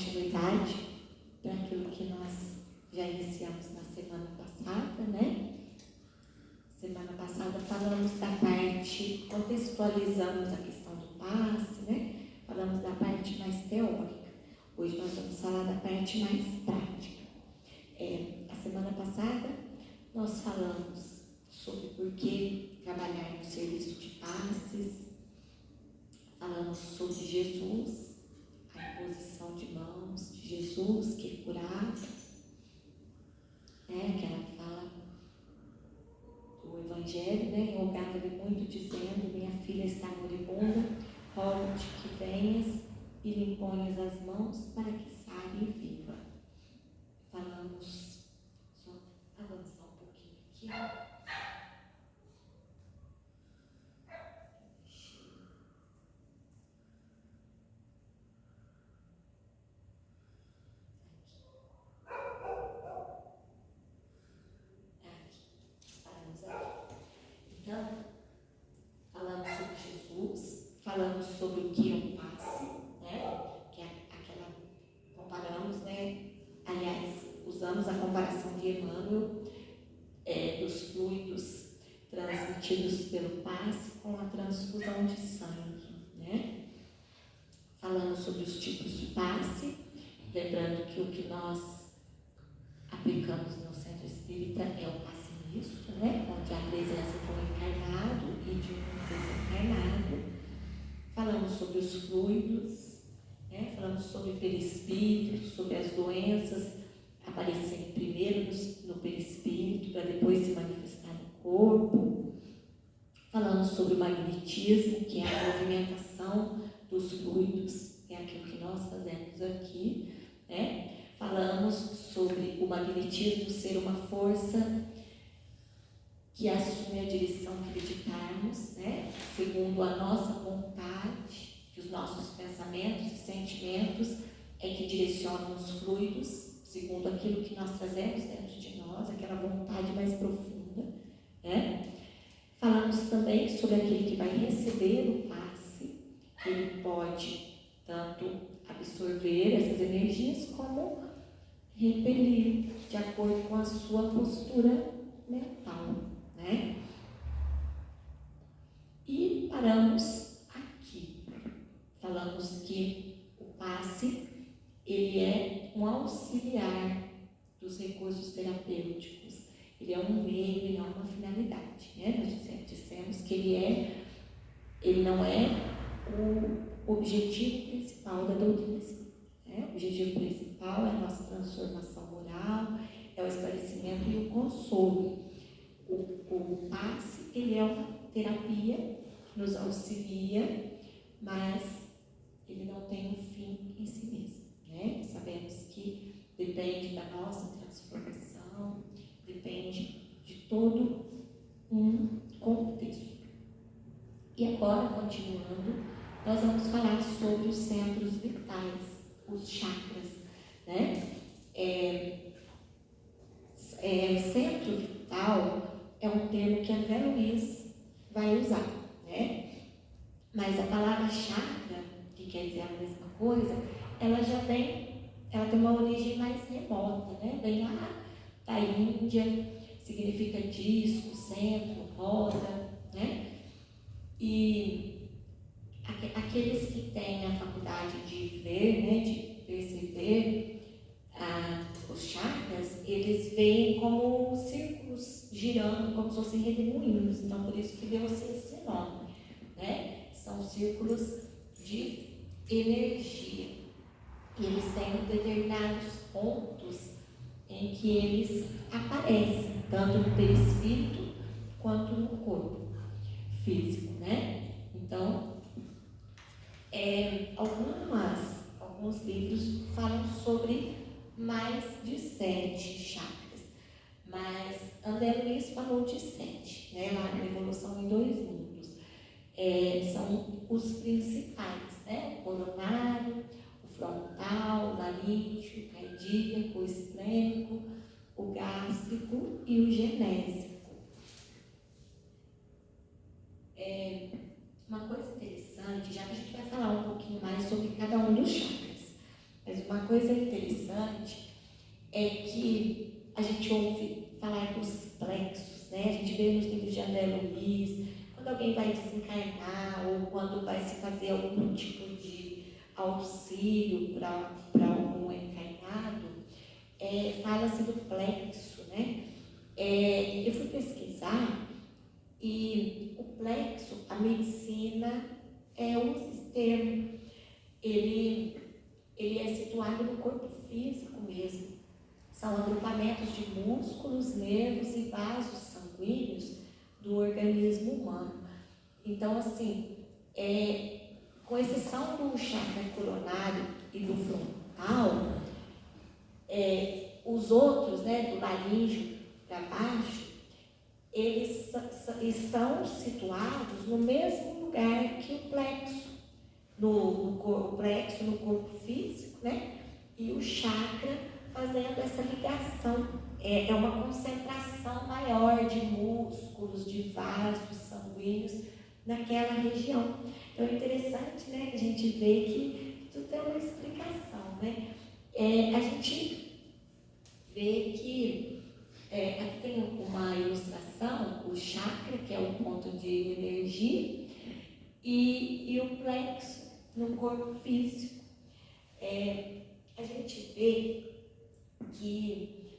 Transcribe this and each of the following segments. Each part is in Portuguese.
continuidade daquilo que nós já iniciamos na semana passada, né? Semana passada falamos da parte, contextualizamos a questão do passe, né? Falamos da parte mais teórica. Hoje nós vamos falar da parte mais prática. A semana passada nós falamos sobre por que trabalhar no serviço de passes, falamos sobre Jesus, a imposição de mãos de Jesus que curava, né? Aquela fala do Evangelho, né? Rogava-lhe muito, dizendo: minha filha está moribunda, rogo-te que venhas e lhe imponhas as mãos para que sare e viva. Falamos, só avançar um pouquinho aqui. Então, falamos sobre Jesus, falamos sobre o que é o passe, né? Que é aquela, comparamos, né? Aliás, usamos a comparação de Emmanuel, dos fluidos transmitidos pelo passe com a transfusão de sangue, né? Falamos sobre os tipos de passe, lembrando que o que nós aplicamos no centro espírita é o passe misto, né? Onde há a presença de um encarnado e de um desencarnado. Falamos sobre os fluidos, né? Falamos sobre perispírito, sobre as doenças aparecendo primeiro no perispírito para depois se manifestar no corpo. Falamos sobre o magnetismo, que é a movimentação dos fluidos, que é aquilo que nós fazemos aqui, né? Falamos sobre o magnetismo ser uma força que assume a direção que acreditarmos, né? Segundo a nossa vontade, que os nossos pensamentos e sentimentos é que direcionam os fluidos, segundo aquilo que nós trazemos dentro de nós, aquela vontade mais profunda, né? Falamos também sobre aquele que vai receber o passe, que ele pode tanto absorver essas energias como repelir, de acordo com a sua postura mental, né? E paramos aqui. Falamos que o passe, ele é um auxiliar dos recursos terapêuticos. Ele é um meio e não uma finalidade, né? Nós dissemos que ele não é o objetivo principal da doutrina espírita, né? O objetivo principal é a nossa transformação moral, é o esclarecimento e o consolo. O passe, ele é uma terapia que nos auxilia, mas ele não tem um fim em si mesmo, né? Sabemos que depende da nossa transformação, depende de todo um contexto. E agora, continuando, nós vamos falar sobre os centros vitais, os chakras, né? Centro vital é um termo que André Luiz vai usar, né? Mas a palavra chakra, que quer dizer a mesma coisa, ela tem uma origem mais remota, né? Vem lá da Índia, significa disco, centro, roda, né? E aqueles que têm a faculdade de ver, né, de perceber os chakras, eles veem como círculos girando, como se fossem redemoinhos. Então, por isso que deu-se esse nome, né? São círculos de energia. E eles têm determinados pontos em que eles aparecem, tanto no perispírito quanto no corpo físico, né? Então, alguns livros falam sobre mais de 7 chakras, mas André Luiz falou de 7, né? Lá na Evolução em Dois Mundos. São os principais, né? O coronário, o frontal, o laríngeo, o cardíaco, o esplênico, o gástrico e o genésico. Uma coisa interessante, já que a gente vai falar um pouquinho mais sobre cada um dos chakras, mas uma coisa interessante é que a gente ouve falar dos plexos, né? A gente vê nos livros de André Luiz, quando alguém vai desencarnar ou quando vai se fazer algum tipo de auxílio para algum encarnado, fala-se do plexo, né? Eu fui pesquisar e o plexo, a medicina usa esse termo. Ele é situado no corpo físico mesmo. São agrupamentos de músculos, nervos e vasos sanguíneos do organismo humano. Então, assim, com exceção do chakra coronário e do frontal, os outros, né, do laríngeo para baixo, eles estão situados no mesmo lugar que o plexo, o plexo no corpo físico, né? E o chakra fazendo essa ligação. É uma concentração maior de músculos, de vasos sanguíneos naquela região. Então é interessante, né, que a gente vê que tudo tem uma explicação, né? A gente vê que aqui tem uma ilustração, o chakra, que é o ponto de energia, e o plexo no corpo físico. A gente vê que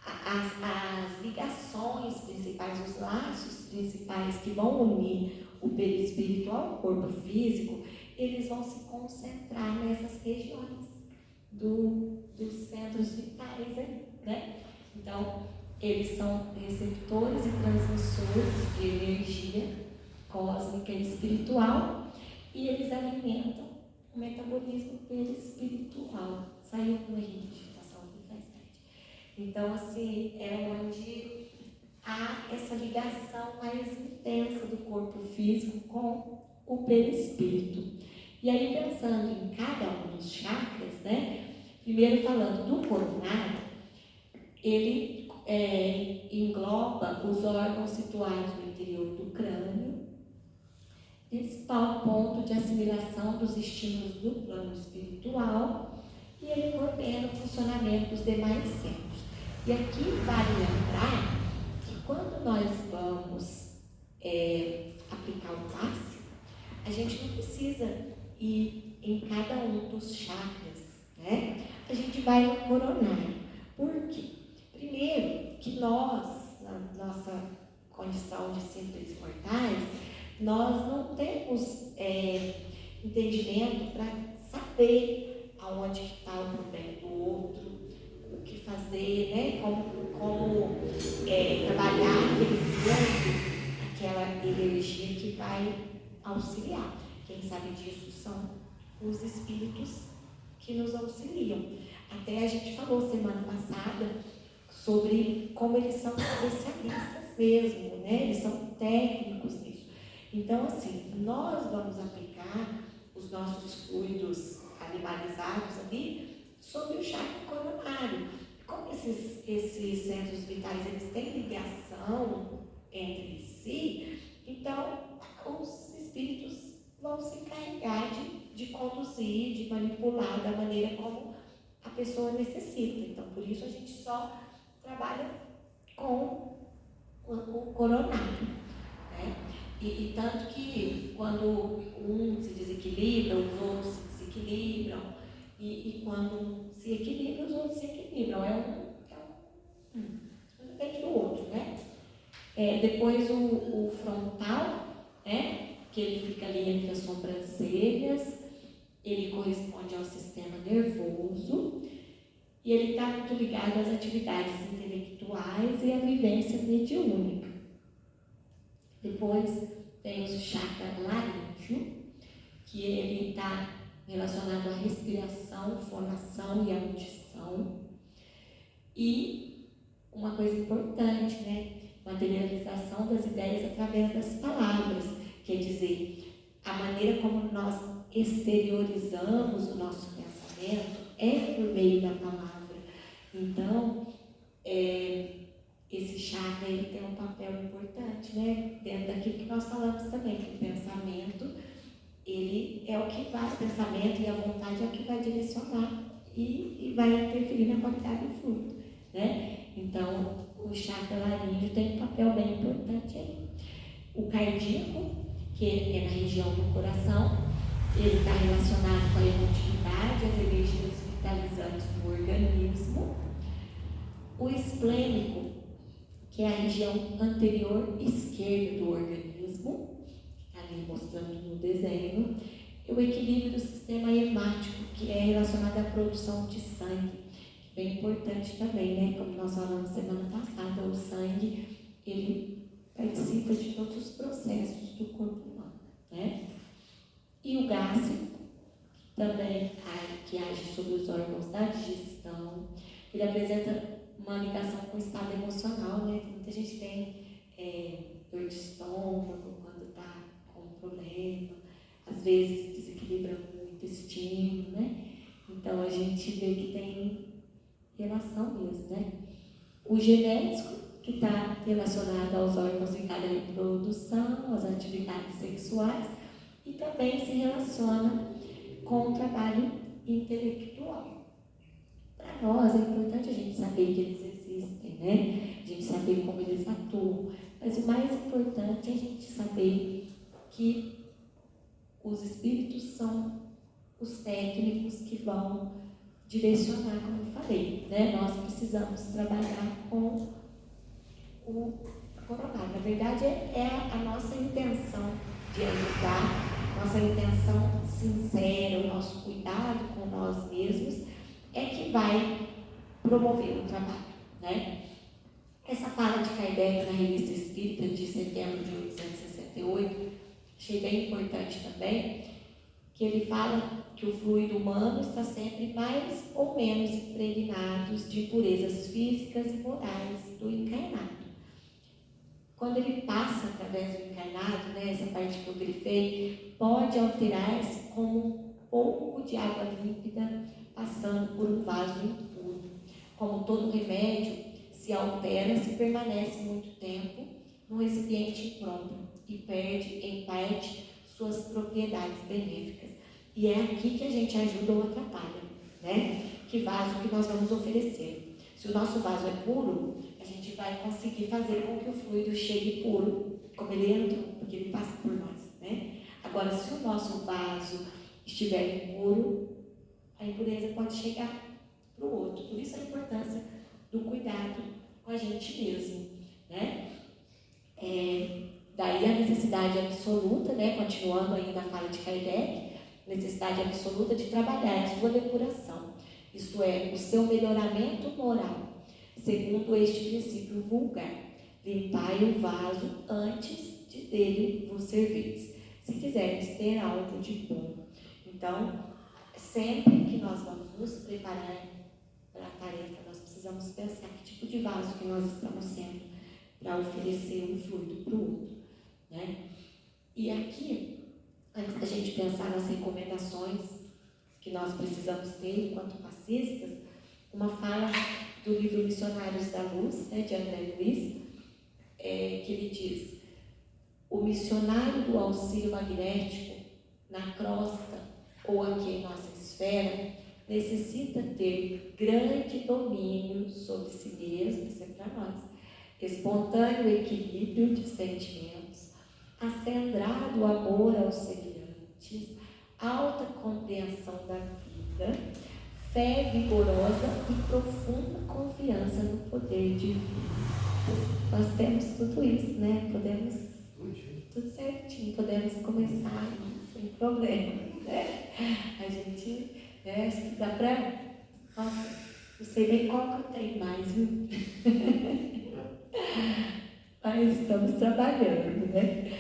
as ligações principais, os laços principais que vão unir o perispírito ao corpo físico, eles vão se concentrar nessas regiões dos centros vitais, né? Então, eles são receptores e transmissores de energia cósmica e espiritual, e eles alimentam o metabolismo perispiritual. Saiu uma digitação aqui faz parte. Então, assim, é onde há essa ligação mais intensa do corpo físico com o perispírito. E aí, pensando em cada um dos chakras, né? Primeiro falando do coronário, ele engloba os órgãos situados no interior do crânio, principal ponto de assimilação dos estímulos do plano espiritual, e ele coordena o funcionamento dos demais centros. E aqui vale lembrar que quando nós vamos aplicar o passe, a gente não precisa ir em cada um dos chakras, né? A gente vai no coronário. Por quê? Primeiro, que nós, na nossa condição de simples mortais, nós não temos entendimento para saber aonde está o problema do outro, o que fazer, né? Como trabalhar aquele fluxo, aquela energia que vai auxiliar. Quem sabe disso são os espíritos que nos auxiliam. Até a gente falou semana passada sobre como eles são especialistas mesmo, né? Eles são técnicos nisso. Então, assim, nós vamos aplicar os nossos fluidos animalizados ali sobre o chakra coronário. Como esses centros vitais, eles têm ligação entre si, então os espíritos vão se encarregar de conduzir, de manipular da maneira como a pessoa necessita. Então, por isso a gente só trabalha com o coronário, né? E tanto que quando um se desequilibra, os outros se desequilibram, e quando um se equilibra, os outros se equilibram. Depende do outro, né? Depois o frontal, né? Que ele fica ali entre as sobrancelhas, ele corresponde ao sistema nervoso, e ele está muito ligado às atividades intelectuais e à vivência mediúnica. Depois tem o chakra laríngeo, que ele está relacionado à respiração, fonação e audição. E uma coisa importante, né? Materialização das ideias através das palavras, quer dizer, a maneira como nós exteriorizamos o nosso pensamento é por meio da palavra. Então, esse chakra ele tem um papel importante, né? Dentro daquilo que nós falamos também, que o pensamento ele é o que vai, o pensamento e a vontade é o que vai direcionar e vai interferir na qualidade do fluido, né? Então, o chakra laríngeo tem um papel bem importante aí. O cardíaco, que é na região do coração, ele está relacionado com a emotividade, as energias vitalizantes do organismo. O esplênico, que é a região anterior esquerda do organismo, que está ali mostrando no desenho. E o equilíbrio do sistema hemático, que é relacionado à produção de sangue, bem importante também, né? Como nós falamos semana passada, o sangue, ele participa de todos os processos do corpo humano, né? E o gástrico, também que age sobre os órgãos da digestão, ele apresenta uma ligação com o estado emocional, né? Muita gente tem dor de estômago quando está com um problema, às vezes desequilibra muito o intestino, né? Então a gente vê que tem relação mesmo, né? O genético, que está relacionado aos órgãos de cada reprodução, às atividades sexuais, e também se relaciona com o trabalho intelectual. Para nós é importante a gente saber que eles existem, né? A gente saber como eles atuam, mas o mais importante é a gente saber que os espíritos são os técnicos que vão direcionar, como eu falei, né? Nós precisamos trabalhar com o coronário. Na verdade, é a nossa intenção de ajudar, nossa intenção sincera, o nosso cuidado com nós mesmos é que vai promover o trabalho, né? Essa fala de Kardec na Revista Espírita de setembro de 1868, achei bem importante também, que ele fala que o fluido humano está sempre mais ou menos impregnado de impurezas físicas e morais do encarnado. Quando ele passa através do encarnado, né, essa parte que eu grifei, pode alterar-se como um pouco de água límpida passando por um vaso impuro. Como todo remédio, se altera se permanece muito tempo no recipiente impróprio e perde, em parte, suas propriedades benéficas. E é aqui que a gente ajuda ou atrapalha, né? Que vaso que nós vamos oferecer. Se o nosso vaso é puro, a gente vai conseguir fazer com que o fluido chegue puro, como ele entra, porque ele passa por nós, né? Agora, se o nosso vaso estiver impuro, a impureza pode chegar para o outro. Por isso a importância do cuidado com a gente mesmo, né? Daí a necessidade absoluta, né? Continuando aí na fala de Kardec, necessidade absoluta de trabalhar a sua depuração, isto é, o seu melhoramento moral, segundo este princípio vulgar: limpai o vaso antes de dele vos servir, se quiserdes ter algo de bom. Então, sempre que nós vamos nos preparar para a tarefa, nós precisamos pensar que tipo de vaso que nós estamos sendo para oferecer um fluido para o outro, né? E aqui, antes da gente pensar nas recomendações que nós precisamos ter enquanto passistas, uma fala do livro Missionários da Luz, né, de André Luiz, que ele diz: o missionário do auxílio magnético na crosta ou aqui em nossa esfera necessita ter grande domínio sobre si mesmo, isso é para nós, espontâneo equilíbrio de sentimentos, acendrado amor aos semelhantes, alta compreensão da vida, fé vigorosa e profunda confiança no poder divino. Nós temos tudo isso, né? Podemos, tudo certinho, podemos começar sem problemas, né? A gente, acho que dá para... Nossa, não sei nem qual que eu tenho mais, viu? Mas estamos trabalhando, né?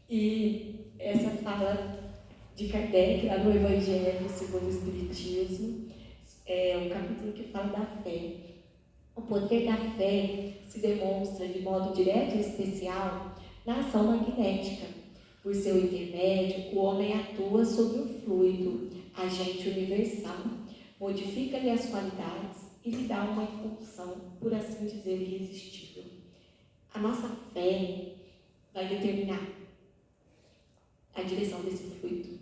E essa fala de Kardec, lá no Evangelho segundo o Espiritismo, é um capítulo que fala da fé. O poder da fé se demonstra de modo direto e especial na ação magnética. Por seu intermédio, o homem atua sobre o fluido, agente universal, modifica-lhe as qualidades e lhe dá uma impulsão, por assim dizer, irresistível. A nossa fé vai determinar a direção desse fluido.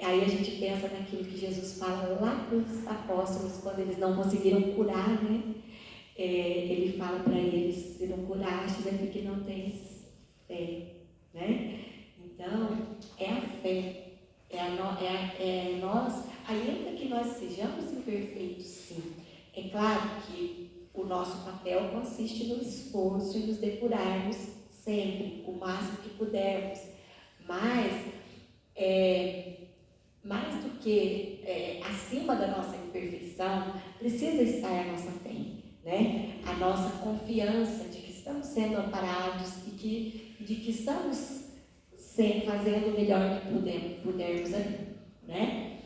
Aí a gente pensa naquilo que Jesus fala lá para os apóstolos, quando eles não conseguiram curar, né? Ele fala para eles: se não curastes é porque não tens fé, né? Então, é a fé, nós, ainda que nós sejamos imperfeitos, sim. É claro que o nosso papel consiste no esforço e nos depurarmos sempre, o máximo que pudermos, mas mais do que acima da nossa imperfeição, precisa estar a nossa fé, né? A nossa confiança de que estamos sendo amparados e de que estamos fazendo o melhor que pudermos ali, né?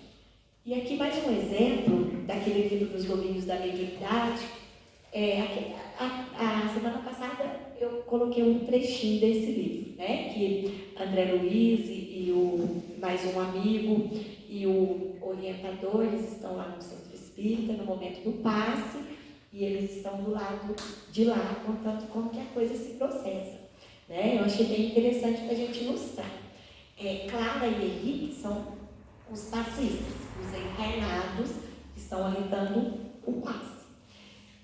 E aqui mais um exemplo daquele livro dos domínios da mediunidade. A semana passada eu coloquei um trechinho desse livro, né? Que André Luiz e mais um amigo e o orientador, eles estão lá no Centro Espírita, no momento do passe, e eles estão do lado de lá, contando como que a coisa se processa, né? Eu achei bem interessante para a gente ilustrar. Clara e Henrique são os passistas, os encarnados que estão ali dando o passe.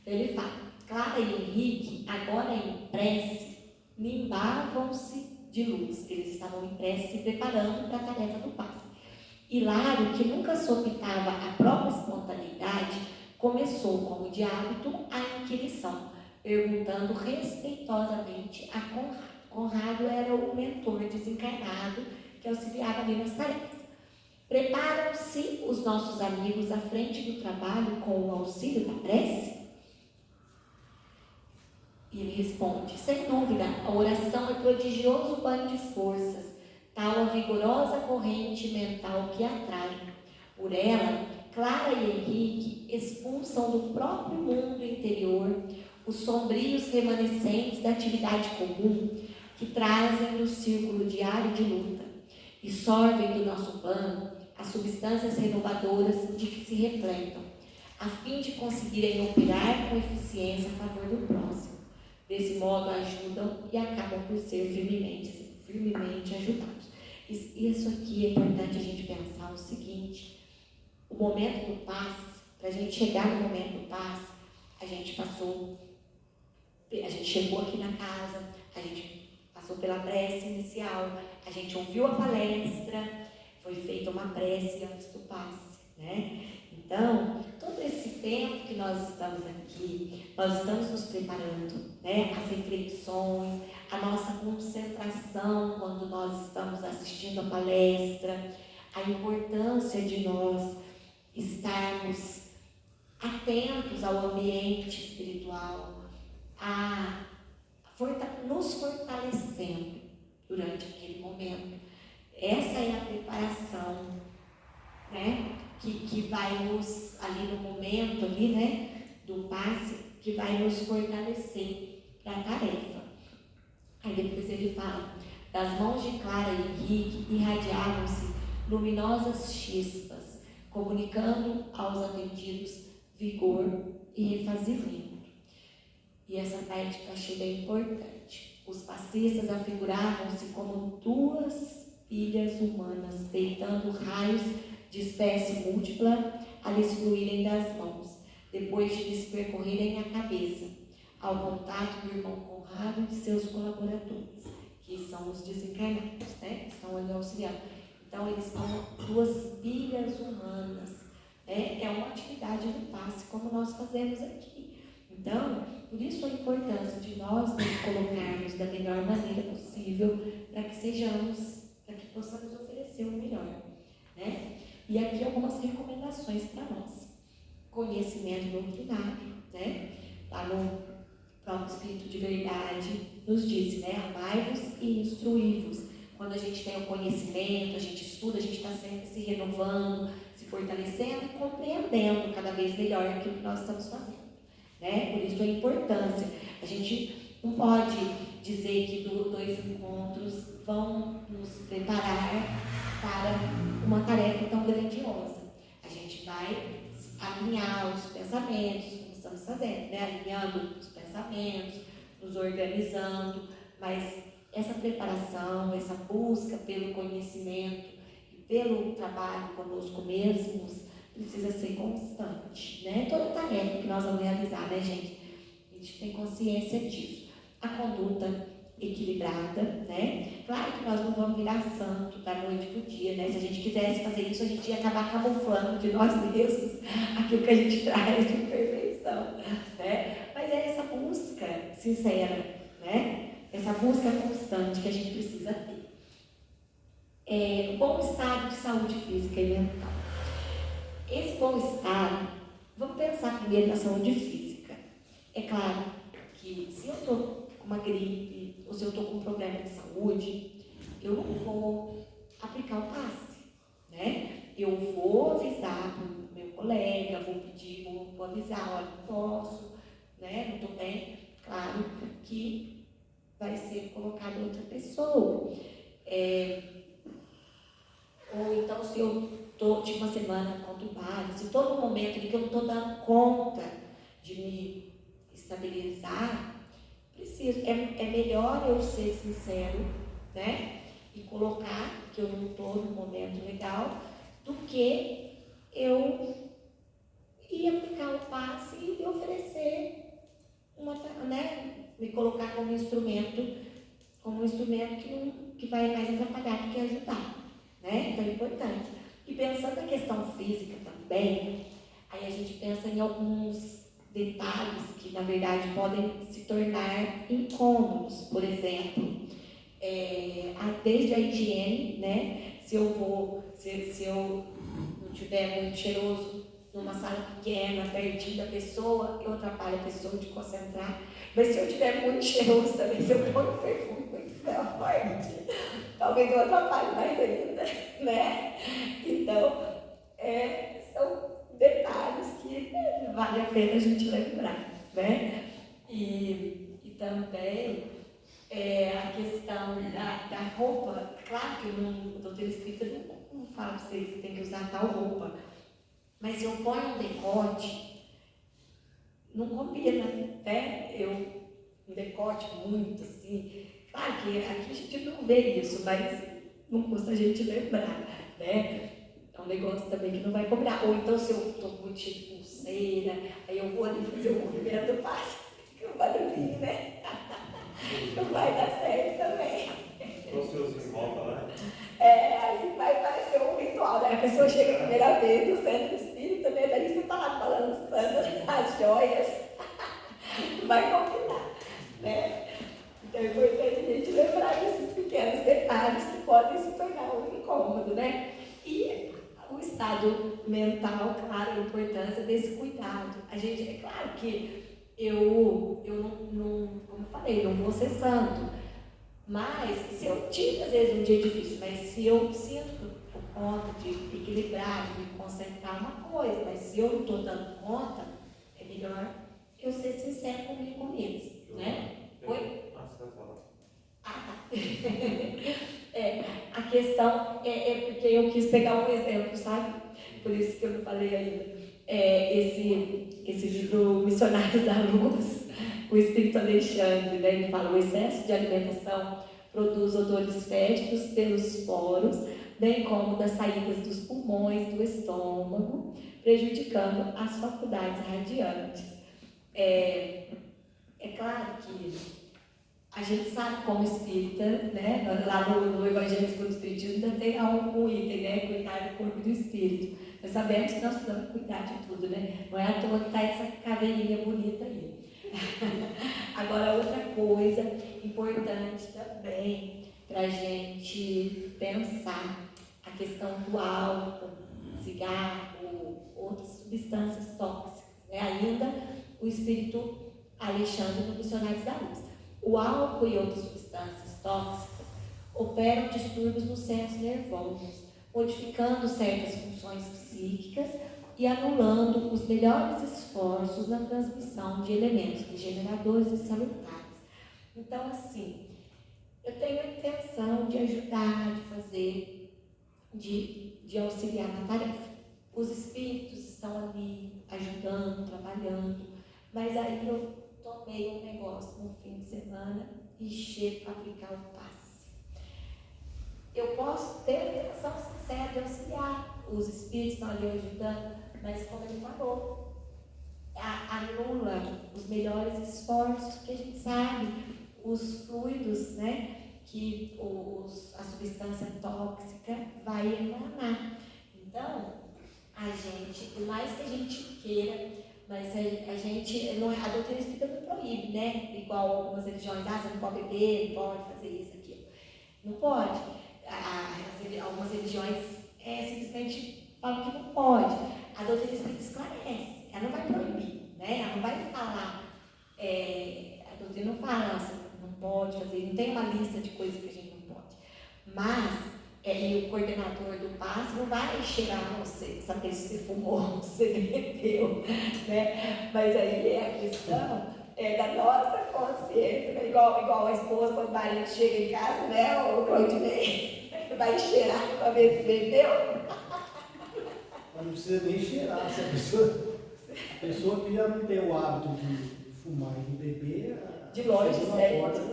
Então ele fala: Clara e Henrique, agora em prece, nimbavam-se de luz. Eles estavam em prece se preparando para a tarefa do passe. Hilário, que nunca sopitava a própria espontaneidade, começou, como de hábito, a inquirição, perguntando respeitosamente a Conrado. Conrado era o mentor desencarnado que auxiliava ali nas tarefas. Preparam-se os nossos amigos à frente do trabalho com o auxílio da prece? E ele responde: sem dúvida, a oração é prodigioso banho de forças, tal a vigorosa corrente mental que atrai. Por ela, Clara e Henrique expulsam do próprio mundo interior os sombrios remanescentes da atividade comum que trazem no círculo diário de luta e sorvem do nosso pano as substâncias renovadoras de que se repletam, a fim de conseguirem operar com eficiência a favor do próximo. Desse modo, ajudam e acabam por ser firmemente ajudados. Isso aqui é importante a gente pensar o seguinte: o momento do passe, para a gente chegar no momento do passe, a gente chegou aqui na casa, a gente passou pela prece inicial, a gente ouviu a palestra, foi feita uma prece antes do passe, né? Então, todo esse tempo que nós estamos aqui, nós estamos nos preparando, né? As reflexões, a nossa concentração quando nós estamos assistindo a palestra, a importância de nós estarmos atentos ao ambiente espiritual, nos fortalecendo durante aquele momento. Essa é a preparação, né? Que vai nos, ali no momento ali, né, do passe, que vai nos fortalecer para a tarefa. Aí depois ele fala: das mãos de Clara e Henrique irradiavam-se luminosas chispas, comunicando aos atendidos vigor e refazimento. E essa parte que eu achei bem importante. Os passistas afiguravam-se como duas pilhas humanas, deitando raios de espécie múltipla a lhes fluírem das mãos, depois de lhes percorrerem a cabeça, ao contato do irmão Conrado e de seus colaboradores, que são os desencarnados, né? Que estão ali auxiliando. Então, eles são duas pilhas humanas, né? É uma atividade do passe, como nós fazemos aqui. Então, por isso a importância de nós nos colocarmos da melhor maneira possível para que possamos oferecer o melhor, né? E aqui algumas recomendações para nós. Conhecimento doutrinário, né? Lá no próprio Espírito de Verdade nos diz, né? Amai-vos e instruí-vos. Quando a gente tem o conhecimento, a gente estuda, a gente está sempre se renovando, se fortalecendo e compreendendo cada vez melhor aquilo que nós estamos fazendo, né? Por isso a importância. A gente não pode dizer que dois encontros vão nos preparar para uma tarefa tão grandiosa. A gente vai alinhar os pensamentos, como estamos fazendo, né? Alinhando os pensamentos, nos organizando, mas essa preparação, essa busca pelo conhecimento e pelo trabalho conosco mesmos precisa ser constante, né? Toda tarefa que nós vamos realizar, né, gente? A gente tem consciência disso. A conduta equilibrada, né? Claro que nós não vamos virar santo da noite para o dia, né? Se a gente quisesse fazer isso, a gente ia acabar camuflando de nós mesmos aquilo que a gente traz de imperfeição, né? Mas é essa busca sincera, né? Essa busca constante que a gente precisa ter. Um bom estado de saúde física e mental. Esse bom estado, vamos pensar primeiro na saúde física. É claro que se eu estou com uma gripe, ou se eu estou com um problema de saúde, eu não vou aplicar o passe, né? Eu vou avisar o meu colega, vou avisar, olha, não posso, né? Não estou bem. Claro que vai ser colocado outra pessoa. Ou então, se eu tive uma semana conturbada, se estou num momento em que eu não estou dando conta de me estabilizar, é melhor eu ser sincero, né? E colocar que eu não estou num momento legal, do que eu ir aplicar o passe e oferecer né? Me colocar como instrumento que vai mais atrapalhar do que ajudar, né? Então é importante. E pensando na questão física também, aí a gente pensa em alguns detalhes que na verdade podem se tornar incômodos. Por exemplo, desde a higiene, né? Se eu não tiver muito cheiroso numa sala pequena, pertinho da pessoa, eu atrapalho a pessoa de concentrar. Mas se eu tiver muito cheiroso também, se eu pôr um perfume muito forte, talvez eu atrapalhe mais ainda, né? Então, são detalhes que vale a pena a gente lembrar, né? E também a questão da roupa. Claro que o doutor espírita não fala para vocês que tem que usar tal roupa, mas se eu ponho um decote, não combina, né? Um decote muito assim. Claro que aqui a gente não vê isso, mas não custa a gente lembrar, né? É um negócio também que não vai cobrar. Ou então, se eu estou muito cheio de pulseira, aí eu vou ali fazer o movimento passe, fica um barulhinho, né? Não vai dar certo também. Você usa em volta, né? Aí vai parecer um ritual, né? A pessoa chega a primeira vez no centro espírita, né? Daí você está lá balançando as joias. Não vai combinar, né? Então é importante a gente lembrar desses pequenos detalhes que podem se tornar um incômodo, né? E o estado mental, claro, a importância desse cuidado. A gente, é claro que eu não, como eu falei, não vou ser santo, mas se eu tive às vezes um dia difícil, mas se eu sinto por conta de equilibrar, de me concentrar uma coisa, mas se eu não estou dando conta, é melhor eu ser sincero comigo mesmo, né? Oi? Você vai falar. Tá. A questão porque eu quis pegar um exemplo, sabe? Por isso que eu não falei ainda. Esse livro Missionários da Luz, o Espírito Alexandre, né? Ele fala: o excesso de alimentação produz odores fétidos pelos poros, bem como das saídas dos pulmões, do estômago, prejudicando as faculdades radiantes. É claro que a gente sabe como espírita, né? Lá no Evangelho segundo o Espiritismo ainda tem um item, né? Cuidar do corpo e do espírito. Nós sabemos que nós precisamos cuidar de tudo, né? Não é à toa que está essa caveirinha bonita aí. Agora, outra coisa importante também para a gente pensar, a questão do álcool, cigarro, outras substâncias tóxicas, né? Ainda o Espírito Alexandre no Missionários da Luz. O álcool e outras substâncias tóxicas operam distúrbios nos centros nervosos, modificando certas funções psíquicas e anulando os melhores esforços na transmissão de elementos regeneradores e salutares. Então, assim, eu tenho a intenção de ajudar, de fazer, de auxiliar na tarefa. Os espíritos estão ali ajudando, trabalhando, mas aí eu tomei um negócio no fim de semana e chego para aplicar o passe. Eu posso ter a intenção sincera de auxiliar, os espíritos estão ali ajudando, mas como ele falou, anula os melhores esforços, porque a gente sabe os fluidos, né, que a substância tóxica vai emanar. Então, a gente, por mais que a gente queira, mas a gente, não, a doutrina espírita não proíbe, né? Igual algumas religiões, você não pode beber, não pode fazer isso, aquilo. Não pode. Algumas religiões simplesmente falam que não pode. A doutrina espírita esclarece, ela não vai proibir, né? Ela não vai falar, a doutrina não fala, você não pode fazer, não tem uma lista de coisas que a gente não pode. Mas, e o coordenador do passe não vai cheirar você, saber se você fumou, se você bebeu, né? Mas aí a questão da nossa consciência, né? igual a esposa, quando o marido chega em casa, né? O Claudinei vai cheirar para ver se bebeu. Mas não precisa nem cheirar, se a pessoa que já não tem o hábito de fumar e de beber, de longe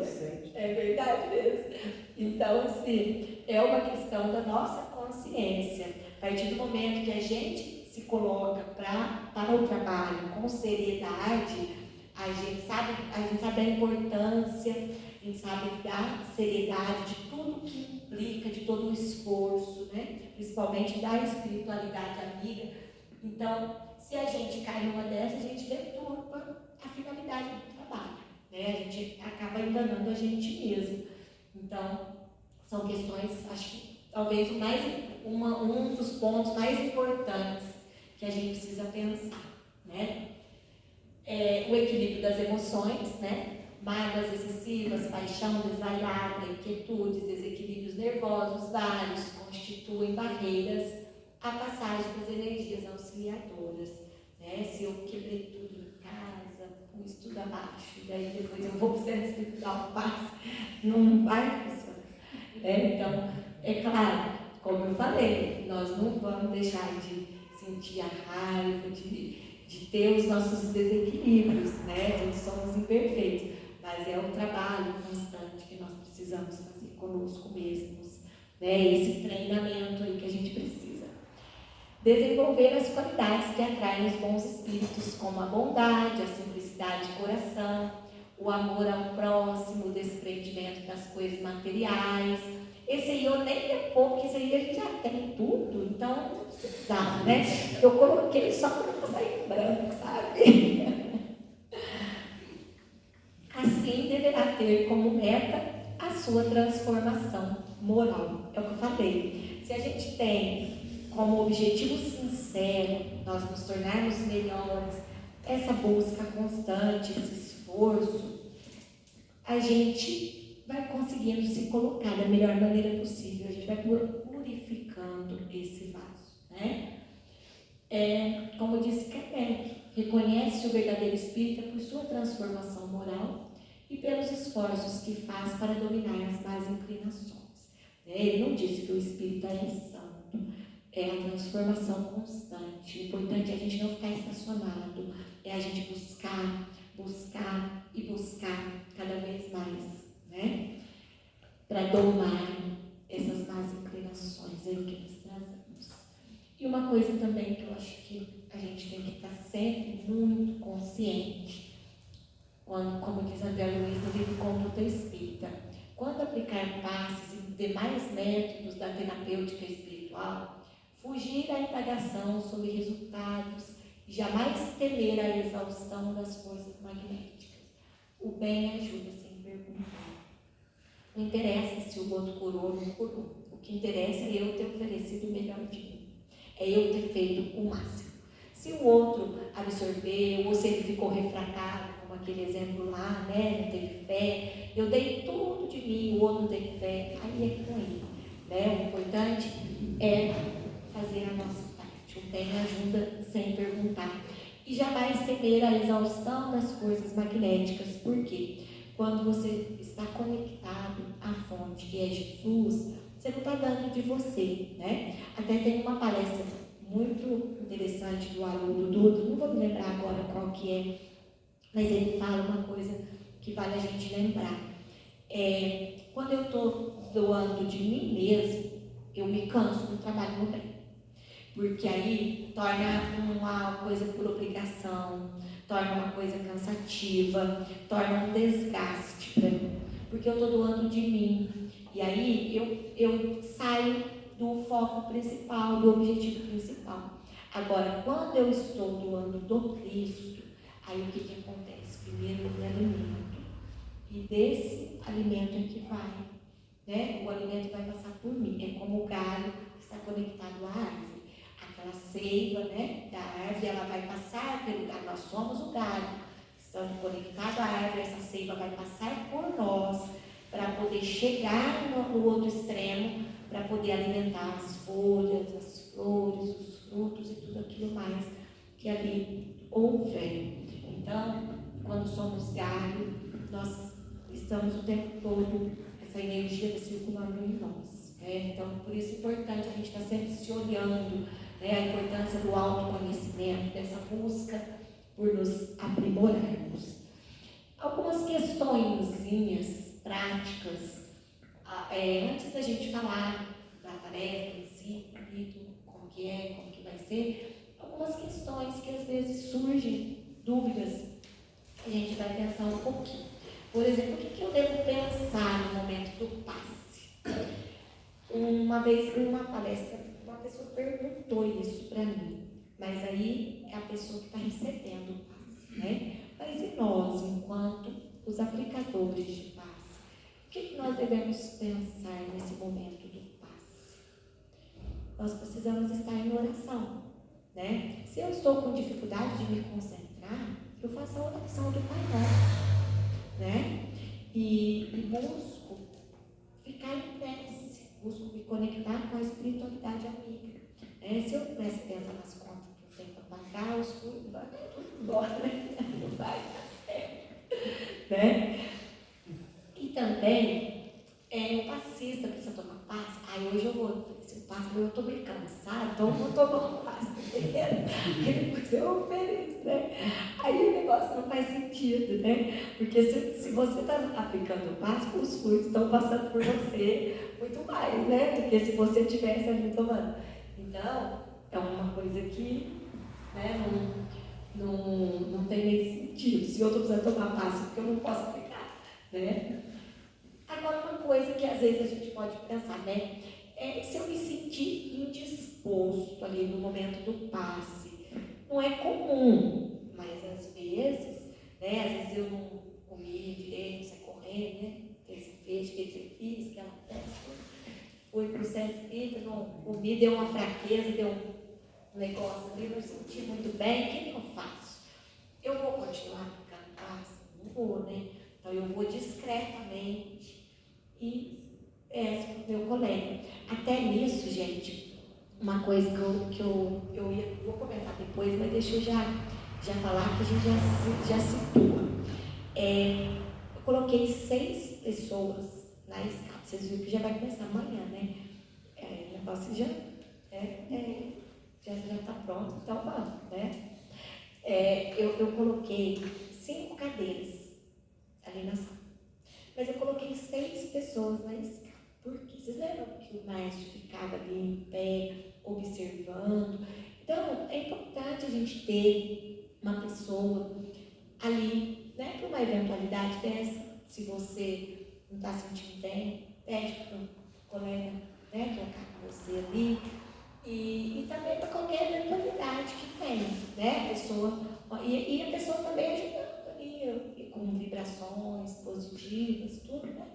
sente. É verdade mesmo. Então, assim, é uma questão da nossa consciência. A partir do momento que a gente se coloca para o trabalho com seriedade, a gente sabe da importância, a gente sabe da seriedade de tudo que implica, de todo o esforço, né? Principalmente da espiritualidade amiga. Então, se a gente cai numa dessas, a gente deturpa a finalidade do trabalho, né? A gente acaba enganando a gente mesmo. Então, são questões, acho que talvez um dos pontos mais importantes que a gente precisa pensar, né? O equilíbrio das emoções, né? Mágoas excessivas, paixão desvairada, inquietudes, desequilíbrios nervosos vários constituem barreiras à passagem das energias auxiliadoras, né? Se eu quebrei tudo em casa, pus tudo abaixo, e daí depois eu vou para o centro espiritual, não vai funcionar. Então, é claro, como eu falei, nós não vamos deixar de sentir a raiva, de ter os nossos desequilíbrios, né? Todos somos imperfeitos, mas é um trabalho constante que nós precisamos fazer conosco mesmos, né? Esse treinamento aí que a gente precisa. Desenvolver as qualidades que atraem os bons espíritos, como a bondade, a simplicidade de coração, o amor ao próximo, o desprendimento das coisas materiais. Esse aí eu nem ia pôr, porque esse aí a gente já tem tudo, então não precisava, né? Eu coloquei só para não sair branco, sabe? Assim, deverá ter como meta a sua transformação moral. É o que eu falei. Se a gente tem como objetivo sincero nós nos tornarmos melhores, essa busca constante, esse esforço, a gente vai conseguindo se colocar da melhor maneira possível, a gente vai purificando esse vaso, né? Como disse Kardec, reconhece o verdadeiro espírita por sua transformação moral e pelos esforços que faz para dominar as más inclinações. Ele não disse que o espírita é santo, é a transformação constante. O importante é a gente não ficar estacionado, é a gente buscar e buscar cada vez mais, né? Para domar essas más inclinações aí que nós trazemos. E uma coisa também que eu acho que a gente tem que estar sempre muito consciente, como diz André Luiz no livro Conduta Espírita, quando aplicar passes e demais métodos da terapêutica espiritual, fugir da indagação sobre resultados e jamais temer a exaustão das forças magnéticas. O bem ajuda sem perguntar. Não interessa se o outro curou ou não curou. O que interessa é eu ter oferecido o melhor de mim. É eu ter feito o máximo. Se o outro absorveu ou se ele ficou refratário, como aquele exemplo lá, né, não teve fé, eu dei tudo de mim, o outro não teve fé, aí é com ele, né? O importante é fazer a nossa parte. O bem ajuda sem perguntar. E jamais temer a exaustão das forças magnéticas, porque quando você está conectado à fonte, que é Jesus, você não está dando de você, né? Até tem uma palestra muito interessante do aluno Duda, não vou me lembrar agora qual que é Mas ele fala uma coisa que vale a gente lembrar. Quando eu estou doando de mim mesmo, eu me canso do trabalho no bem. Porque aí torna uma coisa por obrigação, torna uma coisa cansativa, torna um desgaste para mim. Porque eu estou doando de mim. E aí eu saio do foco principal, do objetivo principal. Agora, quando eu estou doando do Cristo, aí o que acontece? Primeiro eu me alimento. E desse alimento é que vai, né? O alimento vai passar por mim. É como o galho que está conectado à árvore. Aquela seiva, né, da árvore, ela vai passar pelo galho. Nós somos o galho. Estando conectado à árvore, essa seiva vai passar por nós para poder chegar no outro extremo, para poder alimentar as folhas, as flores, os frutos e tudo aquilo mais que ali houver. Então, quando somos galho, nós estamos o tempo todo, essa energia circulando em nós. Então, por isso é importante a gente estar sempre se olhando, a importância do autoconhecimento, dessa busca por nos aprimorarmos. Algumas questõezinhas práticas, antes da gente falar da tarefa em si, como que vai ser, algumas questões que às vezes surgem, dúvidas, a gente vai pensar um pouquinho. Por exemplo, o que eu devo pensar no momento do passe? Uma vez, em uma palestra, uma pessoa perguntou isso para mim, mas aí é a pessoa que está recebendo o passe, né? Mas e nós, enquanto os aplicadores de passe, o que nós devemos pensar nesse momento do passe? Nós precisamos estar em oração, né? Se eu estou com dificuldade de me concentrar, eu faço a oração do Pai Nosso, né? E busco ficar em prece, busco me conectar com a espiritualidade amiga. Se eu começo a pensar nas contas que eu tenho para pagar, os fluxos, vai tudo embora, né? Não vai dar certo, né? E também, o passista precisa tomar passe. Aí hoje eu vou, se o passe, eu estou meio cansado, então eu vou tomar um passe, entendeu? Aí depois eu ofereço, né? Aí o negócio não faz sentido, né? Porque se você está aplicando o passe, os fluidos estão passando por você muito mais, né? Do que se você estivesse ali tomando. Então, é uma coisa que, né, não tem nem sentido. Se eu estou precisando tomar passe, porque eu não posso aplicar, né? Agora, uma coisa que às vezes a gente pode pensar, né? Se eu me sentir indisposto ali no momento do passe, não é comum, mas às vezes, né? Às vezes eu não comi direito, sai correndo, né? Terça-feira, que fiz, aquela festa, fui para o centro espírita, não comi, deu uma fraqueza, deu um negócio ali, não senti muito bem, o que eu faço? Eu vou continuar aplicando passe? Não vou, né? Então eu vou discretamente e peço para o meu colega. Até nisso, gente, uma coisa que eu vou comentar depois, mas deixa eu já falar que a gente já situa. Eu coloquei 6 pessoas na escala. Vocês viram que já vai começar amanhã, né? O negócio já está pronto, então vamos, né? Eu coloquei 5 cadeiras ali na sala. Mas eu coloquei 6 pessoas na escala. Por quê? Vocês lembram que o maestro ficava ali em pé, observando? Então, é importante a gente ter uma pessoa ali, né, para uma eventualidade dessa. Se você não está sentindo bem, pede para o colega, né, trocar com você ali. E também para qualquer eventualidade que tenha, né, a pessoa. E a pessoa também ajudando ali, com vibrações positivas, tudo, né?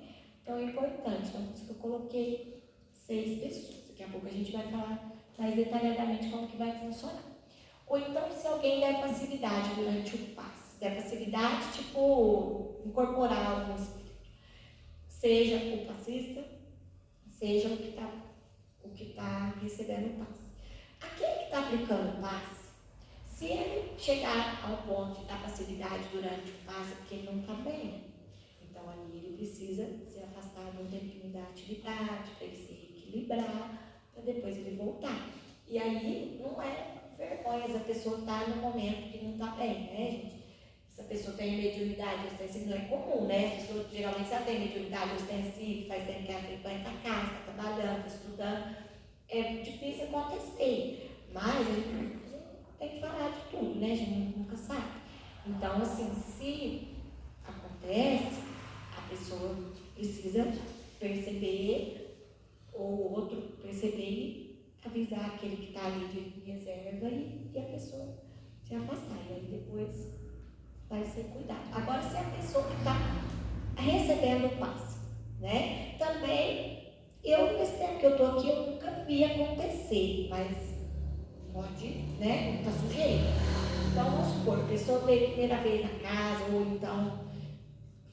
Então é importante. Então, por isso que eu coloquei 6 pessoas. Daqui a pouco a gente vai falar mais detalhadamente como que vai funcionar. Ou então, se alguém der passividade durante o passe, der passividade, tipo, incorporar algum espírito, seja o passista, seja o que está recebendo o passe. Aquele que está aplicando o passe, se ele chegar ao ponto de dar passividade durante o passe, é porque ele não está bem. Então, ali ele precisa ser afastado um tempinho da atividade, para ele se reequilibrar, para depois ele voltar. E aí, não é vergonha a pessoa estar no momento que não está bem, né, gente? Se a pessoa tem mediunidade ostensiva, não é comum, né? A pessoa, geralmente, se ela tem mediunidade ostensiva, faz tempo que ela frequenta a casa, está trabalhando, está estudando, é difícil acontecer. Mas a gente tem que falar de tudo, né? A gente nunca sabe. Então, assim, se acontece, a pessoa precisa perceber, ou o outro perceber e avisar aquele que está ali de reserva e a pessoa se afastar. E aí depois vai ser cuidado. Agora, se a pessoa que está recebendo o passe, né? Também, nesse tempo que eu estou aqui, eu nunca vi acontecer, mas pode, né? Está sujeito. Então, vamos supor, a pessoa veio a primeira vez na casa, ou então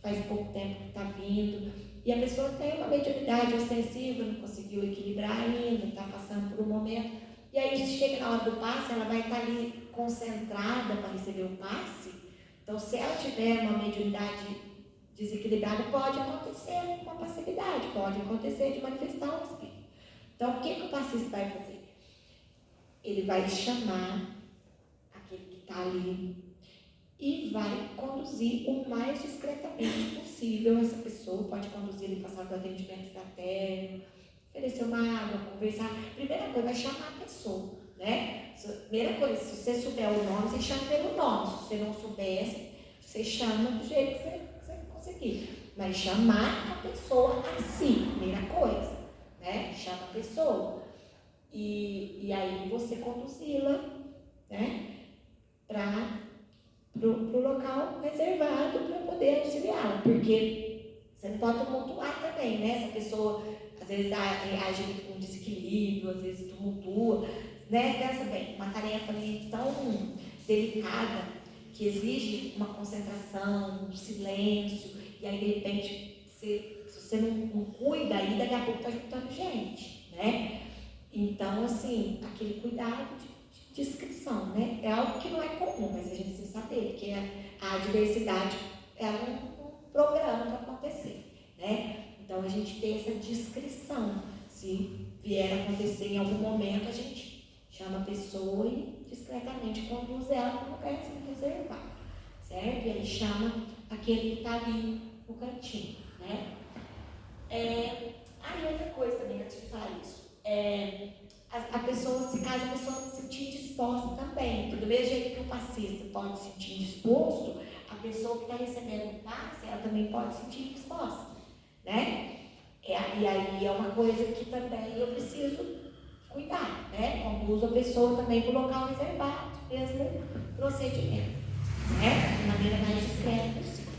faz pouco tempo que está vindo, e a pessoa tem uma mediunidade ostensiva, não conseguiu equilibrar ainda, está passando por um momento, e aí chega na hora do passe, ela vai estar ali concentrada para receber o passe. Então, se ela tiver uma mediunidade desequilibrada, pode acontecer uma passividade, pode acontecer de manifestar um espírito. Então, o que o passista vai fazer? Ele vai chamar aquele que está ali e vai conduzir o mais discretamente possível essa pessoa. Pode conduzir ele passar do atendimento fraterno, oferecer uma água, conversar. Primeira coisa, vai chamar a pessoa, né? Primeira coisa, se você souber o nome, você chama pelo nome. Se você não soubesse, você chama do jeito que você conseguir. Mas chamar a pessoa a si, primeira coisa, né? Chama a pessoa. E aí você conduzi-la, né? Para o local reservado para poder auxiliá-la, porque você não pode tumultuar também, né? Essa pessoa às vezes age com desequilíbrio, às vezes tumultua, né? Pensa bem, uma tarefa ali tão delicada que exige uma concentração, um silêncio, e aí de repente, se você não cuida, aí daqui a pouco está juntando gente, né? Então, assim, aquele cuidado de descrição, né? É algo que não é comum, mas a gente precisa saber, porque a diversidade é um programa para acontecer, né? Então, a gente tem essa descrição. Se vier a acontecer em algum momento, a gente chama a pessoa e discretamente conduz ela para um lugar reservado, certo? E aí chama aquele que está ali no cantinho, né? E outra coisa também, antes de falar isso, a pessoa, se caso a pessoa se sentir disposta também, do mesmo jeito que o passista pode se sentir disposto, a pessoa que está recebendo o passe, ela também pode se sentir disposta, né? E aí é uma coisa que também eu preciso cuidar, né? Conduzo a pessoa também para o local reservado, mesmo procedimento, né? De maneira mais discreta possível.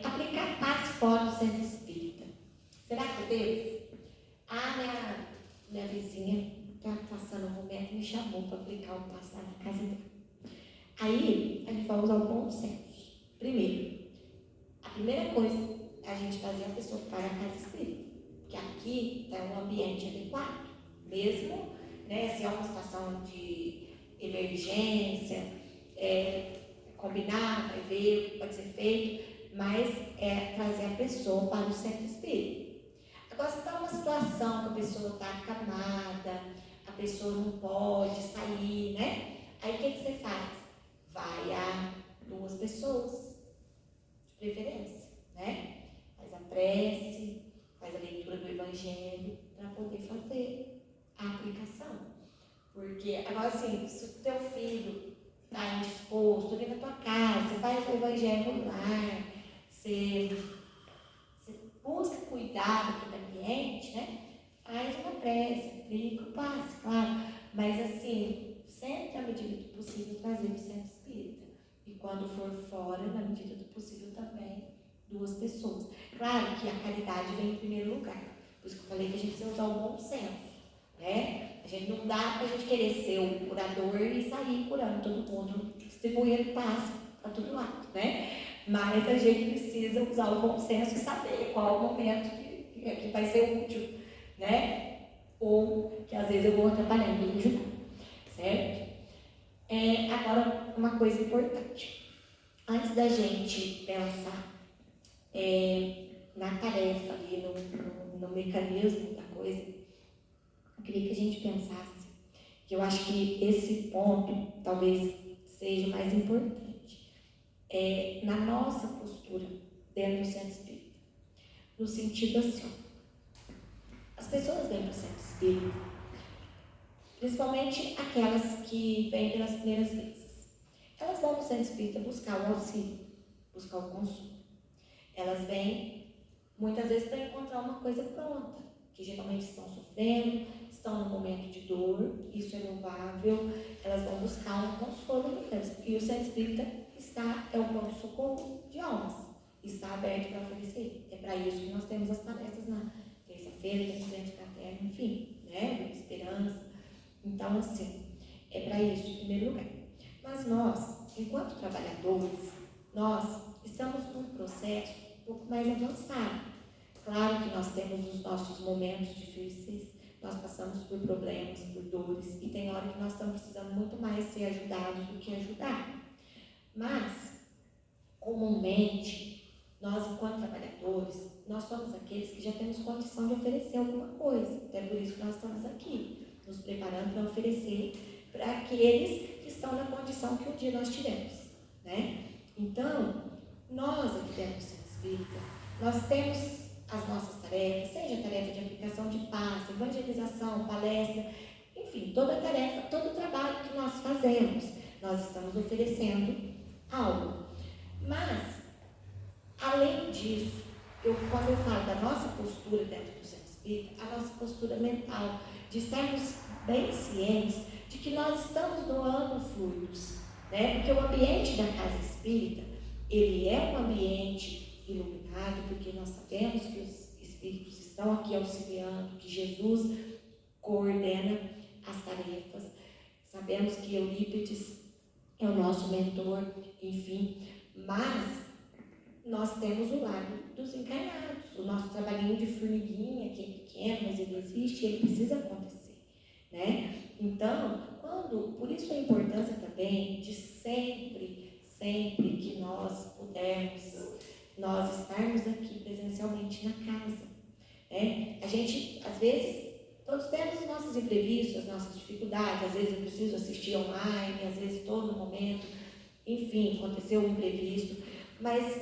Aplicar passe fora do centro espírita. Será que eu devo? Minha vizinha está passando um momento e me chamou para aplicar o passe lá na casa dela. Aí, a gente vai usar o bom senso. Primeiro, a primeira coisa é a gente fazer a pessoa para a casa espírita. Porque aqui está um ambiente adequado. Mesmo, né, se é uma situação de emergência, combinar, vai ver o que pode ser feito, mas é trazer a pessoa para o centro espírita. Agora, se está uma situação que a pessoa está acamada, a pessoa não pode sair, né? Aí o que você faz? Vai a 2 pessoas, de preferência, né? Faz a prece, faz a leitura do Evangelho, para poder fazer a aplicação. Porque, agora assim, se o teu filho está indisposto, vem na tua casa, você faz o Evangelho no lar, você busca cuidar daquele ambiente, né? Faz uma prece, aplica o passe, claro. Mas assim, sempre à medida do possível trazer o centro espírita. E quando for fora, na medida do possível também, 2 pessoas. Claro que a caridade vem em primeiro lugar. Por isso que eu falei que a gente precisa usar o bom senso, né? A gente não dá pra gente querer ser o curador e sair curando todo mundo, distribuindo passe para todo lado, né? Mas a gente precisa usar o bom senso e saber qual o momento que vai ser útil, né? Ou que às vezes eu vou atrapalhando e ajudar, certo? Agora, uma coisa importante. Antes da gente pensar na tarefa ali, no mecanismo da coisa, eu queria que a gente pensasse, que eu acho que esse ponto talvez seja o mais importante. Na nossa postura dentro do centro espírita. No sentido assim, as pessoas vêm para o centro espírita, principalmente aquelas que vêm pelas primeiras vezes. Elas vão para o centro espírita buscar o auxílio, buscar o consolo. Elas vêm muitas vezes para encontrar uma coisa pronta, que geralmente estão sofrendo, estão num momento de dor, isso é louvável, elas vão buscar um consolo delas. E o centro espírita é o pronto-socorro de almas, está aberto para oferecer. É para isso que nós temos as palestras na terça-feira, temos centro fraterno, enfim, né? Esperança. Então, assim, é para isso em primeiro lugar. Mas nós, enquanto trabalhadores, nós estamos num processo um pouco mais avançado. Claro que nós temos os nossos momentos difíceis, nós passamos por problemas, por dores, e tem hora que nós estamos precisando muito mais ser ajudados do que ajudar. Mas, comumente, nós, enquanto trabalhadores, nós somos aqueles que já temos condição de oferecer alguma coisa. É por isso que nós estamos aqui, nos preparando para oferecer para aqueles que estão na condição que um dia nós tivemos, né? Então, nós aqui dentro do Centro Espírita, nós temos as nossas tarefas, seja a tarefa de aplicação de passe, evangelização, palestra, enfim, toda a tarefa, todo o trabalho que nós fazemos, nós estamos oferecendo algo. Mas, além disso, quando eu falo da nossa postura dentro do Centro Espírita, a nossa postura mental, de estarmos bem cientes de que nós estamos doando fluidos, né? Porque o ambiente da casa espírita, ele é um ambiente iluminado, porque nós sabemos que os espíritos estão aqui auxiliando, que Jesus coordena as tarefas, sabemos que Eurípides é o nosso mentor, enfim, mas nós temos o lado dos encarnados, o nosso trabalhinho de formiguinha, que é pequeno, mas ele existe e ele precisa acontecer, né? Então, por isso a importância também de sempre que nós pudermos, nós estarmos aqui presencialmente na casa, né? A gente, às vezes, todos temos os nossos imprevistos, as nossas dificuldades, às vezes eu preciso assistir online, às vezes todo momento, enfim, aconteceu um imprevisto, mas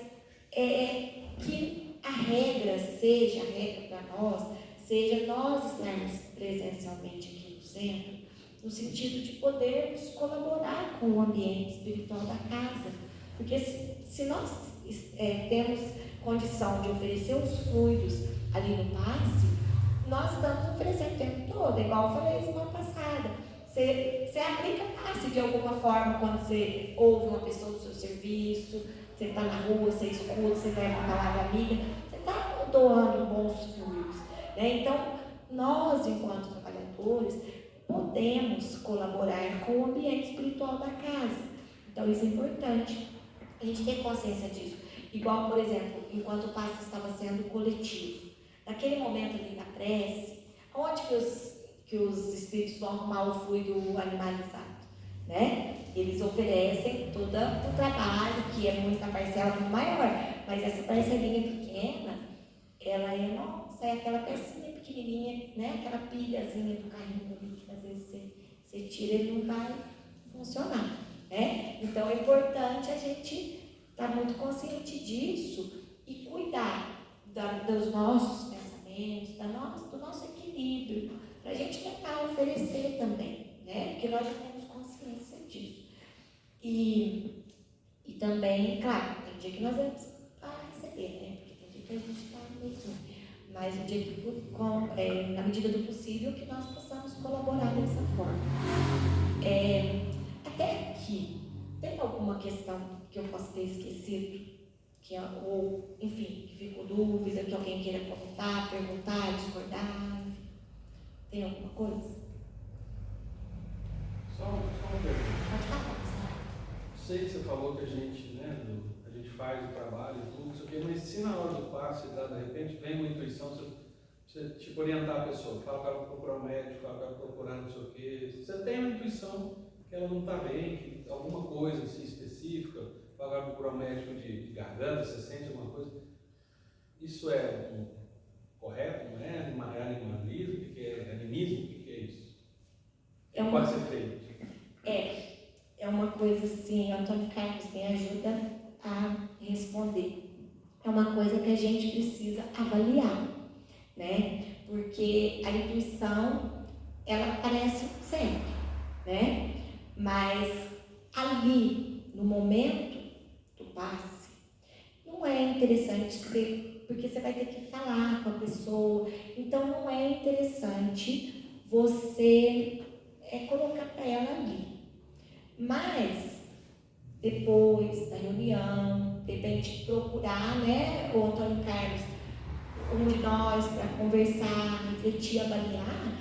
que a regra para nós, seja nós estarmos presencialmente aqui no centro, no sentido de podermos colaborar com o ambiente espiritual da casa. Porque se nós temos condição de oferecer os fluidos ali no passe, nós estamos oferecendo o tempo todo, igual eu falei semana passada. Você aplica passe de alguma forma quando você ouve uma pessoa do seu serviço, você está na rua, você escuta, você leva uma palavra amiga, você está doando bons fluidos, né? Então, nós, enquanto trabalhadores, podemos colaborar com o ambiente espiritual da casa. Então, isso é importante, a gente ter consciência disso. Igual, por exemplo, enquanto o passe estava sendo coletivo, naquele momento ali da prece, onde que os espíritos vão arrumar o fluido animalizado, né? Eles oferecem todo o trabalho, que é muita parcela muito maior, mas essa parcelinha pequena, ela é nossa, é aquela pecinha pequenininha, né? Aquela pilhazinha do carrinho ali, que às vezes você tira e não vai funcionar, né? Então é importante a gente estar muito consciente disso e cuidar dos nossos pensamentos, do nosso equilíbrio, para a gente tentar oferecer também, né? Porque nós já temos consciência disso. E também, claro, tem dia que nós vamos receber, né? Porque tem dia que a gente está meio ruim. Mas o dia que, na medida do possível, que nós possamos colaborar dessa forma. Até aqui, tem alguma questão que eu possa ter esquecido? Ou, enfim, que ficou dúvida, que alguém queira comentar, perguntar, discordar? Tem alguma coisa? Só uma pergunta. Pode falar. Sei que você falou que a gente faz o trabalho e tudo, isso aqui, mas se na hora do passe, tá, de repente, vem uma intuição, você tipo, orientar a pessoa, fala para ela procurar um médico, fala para ela procurar não sei o quê, você tem uma intuição que ela não está bem, que alguma coisa assim específica, fala para ela procurar um médico de garganta, você sente alguma coisa, isso é correto, não é? É animalismo, o que é animismo, o que é isso? Pode ser feito. É é uma coisa assim, Antônio Carlos me ajuda a responder. É uma coisa que a gente precisa avaliar, né? Porque a intuição, ela aparece sempre, né? Mas ali, no momento do passe, não é interessante ser, porque você vai ter que falar com a pessoa, então não é interessante você colocar para ela ali. Mas, depois da reunião, de repente procurar, né, o Antônio Carlos, um de nós, para conversar, refletir, avaliar,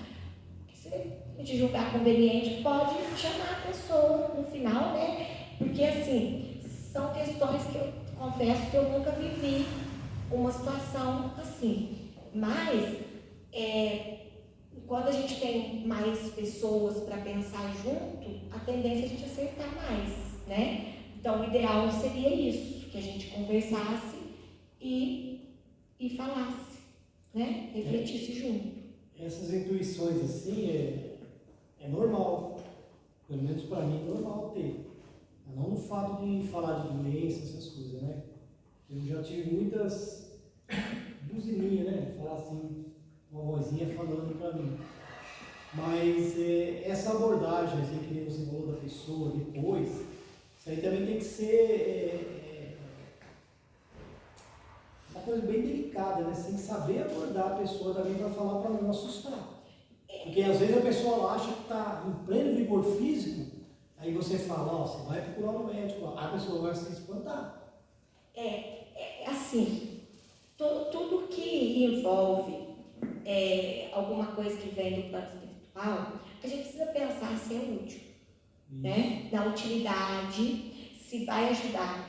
se a gente julgar conveniente, pode chamar a pessoa no final, né? Porque, assim, são questões que eu confesso que eu nunca vivi uma situação assim. Mas, quando a gente tem mais pessoas para pensar junto, a tendência é a gente acertar mais, né? Então, o ideal seria isso, que a gente conversasse e falasse, né? Refletisse junto. Essas intuições assim é normal, pelo menos para mim é normal ter. Não no fato de falar de doença, essas coisas, né? Eu já tive muitas buzininhas, né? Falar assim, uma vozinha falando para mim. Mas essa abordagem, assim, que nem você falou da pessoa depois, isso aí também tem que ser uma coisa bem delicada, né? Você tem que saber abordar a pessoa também para falar para não assustar. Porque às vezes a pessoa acha que está em pleno vigor físico, aí você fala, ó, você vai procurar um médico, a pessoa vai se espantar. Assim, tudo que envolve alguma coisa que vem do plano espiritual, a gente precisa pensar se é útil, né? Na utilidade, se vai ajudar.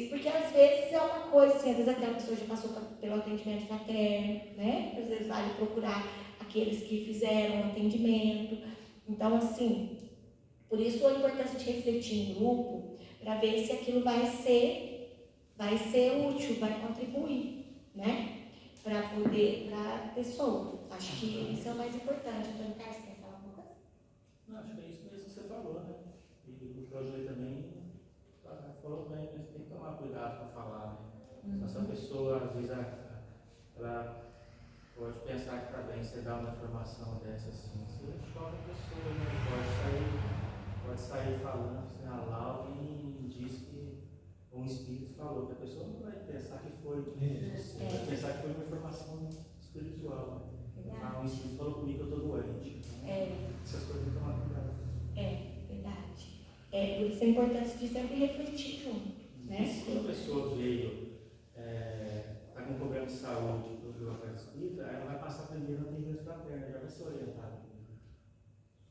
Porque às vezes é uma coisa, assim, às vezes aquela pessoa já passou pelo atendimento fraterno, né? Às vezes vale procurar aqueles que fizeram o atendimento. Então, assim, por isso a importância de refletir em grupo, para ver se aquilo vai ser útil, vai contribuir, né? Para a pessoa. Acho que isso é o mais importante. Antônio Carlos, quer falar alguma coisa? Não, acho que é isso mesmo que você falou, né? E o Jorge também falou bem, mas tem que tomar cuidado para falar, né? Essa pessoa, às vezes, ela pode pensar que está bem, você dá uma informação dessa assim, você choca a pessoa, né? Pode sair falando assim, a Laura e diz que um espírito falou, que a pessoa não vai pensar que foi, vai pensar que foi uma informação espiritual, né? Um espírito falou comigo que eu estou doente. Então, essas coisas tem que tomar cuidado. Verdade. Por isso a importância de sempre refletir junto, né? Se quando a pessoa veio, está com um problema de saúde, procurou a casa espírita, ela vai passar primeiro no atendimento fraterno, já vai ser orientada.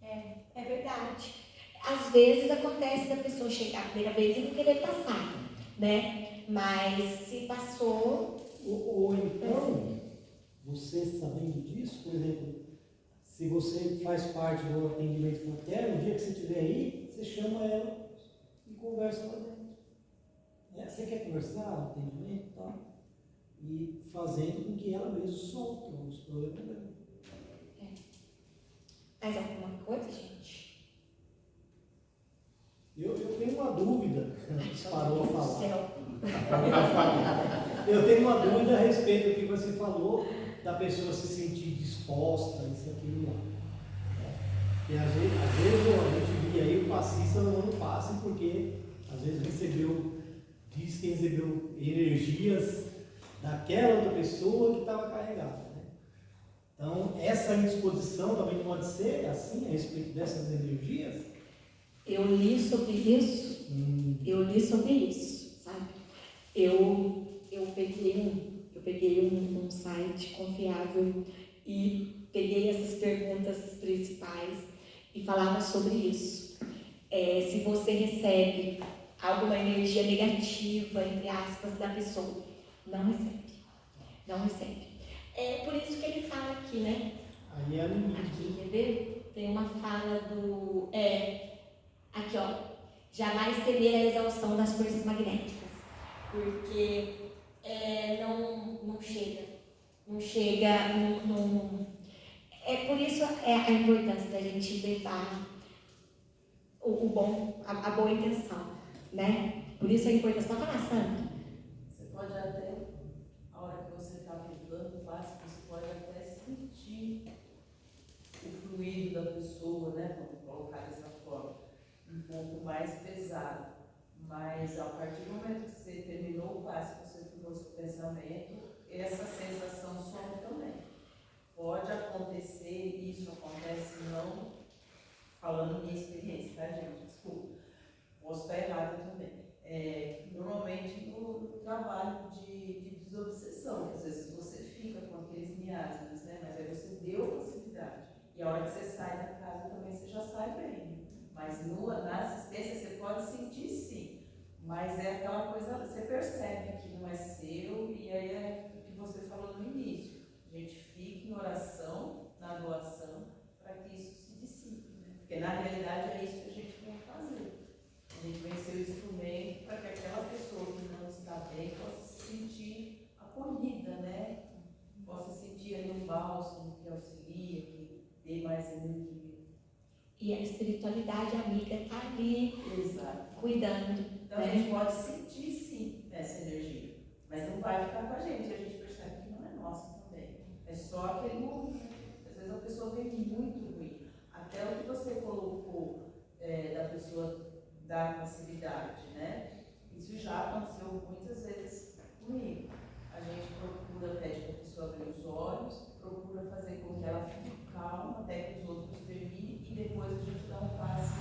É verdade. Às vezes acontece da pessoa chegar a primeira vez e não querer passar, né? Mas se passou... Ou então, você sabendo disso, por exemplo, se você faz parte do atendimento fraterno, o dia que você estiver aí, você chama ela e conversa lá dentro. Você quer conversar no atendimento e tal? E fazendo com que ela mesma solte os problemas dela. Mais alguma coisa, gente? Eu tenho uma dúvida, parou a falar. Céu. Eu tenho uma dúvida a respeito do que você falou, da pessoa se sentir disposta, isso, aquilo lá. E às vezes a gente via aí o passista não passe, porque às vezes diz que recebeu energias daquela outra pessoa que estava carregada. Né? Então, essa indisposição também pode ser assim, a respeito dessas energias? Eu li sobre isso, sabe? Eu peguei um site confiável e peguei essas perguntas principais e falava sobre isso. Se você recebe alguma energia negativa, entre aspas, da pessoa, não recebe. É por isso que ele fala aqui, né? Aí é limite. Aqui, quer ver? Tem uma fala do... aqui, ó. Jamais temer a exaustão das forças magnéticas. Porque não chega. Não chega, por isso a importância da gente levar o a boa intenção, né? Por isso a importância. Pode falar, Sandra? Você pode até, a hora que você está aplicando o passe, você pode até sentir o fluido da pessoa, né? Vamos colocar dessa forma, um pouco mais pesado. Mas a partir do momento que você terminou o passe, que você ficou seu pensamento, essa sensação some também. Pode acontecer, isso acontece não falando minha experiência, tá, gente? Desculpa. Posso estar errada também. Normalmente no trabalho de desobsessão, que às vezes você fica com aqueles miasmas, né? Mas aí você deu facilidade. E a hora que você sai da casa também você já sai bem. Mas na assistência você pode sentir sim. Mas é aquela coisa, você percebe que não é seu, e aí é o que você falou no início. A gente fica em oração, na doação, para que isso se dissipe, né? Porque na realidade é isso que a gente vem fazer. A gente vem ser o instrumento para que aquela pessoa que não está bem possa se sentir acolhida, né? Possa sentir ali um bálsamo que auxilia, que dê mais energia. E a espiritualidade amiga está ali, Exato. cuidando. Então a gente pode sentir sim essa energia, mas não vai ficar com a gente percebe que não é nossa também. É só aquele momento. Às vezes a pessoa vem muito ruim. Até o que você colocou da pessoa dar facilidade, né? Isso já aconteceu muitas vezes comigo. A gente procura, pede para a pessoa abrir os olhos, procura fazer com que ela fique calma até que os outros terminem e depois a gente dá um passe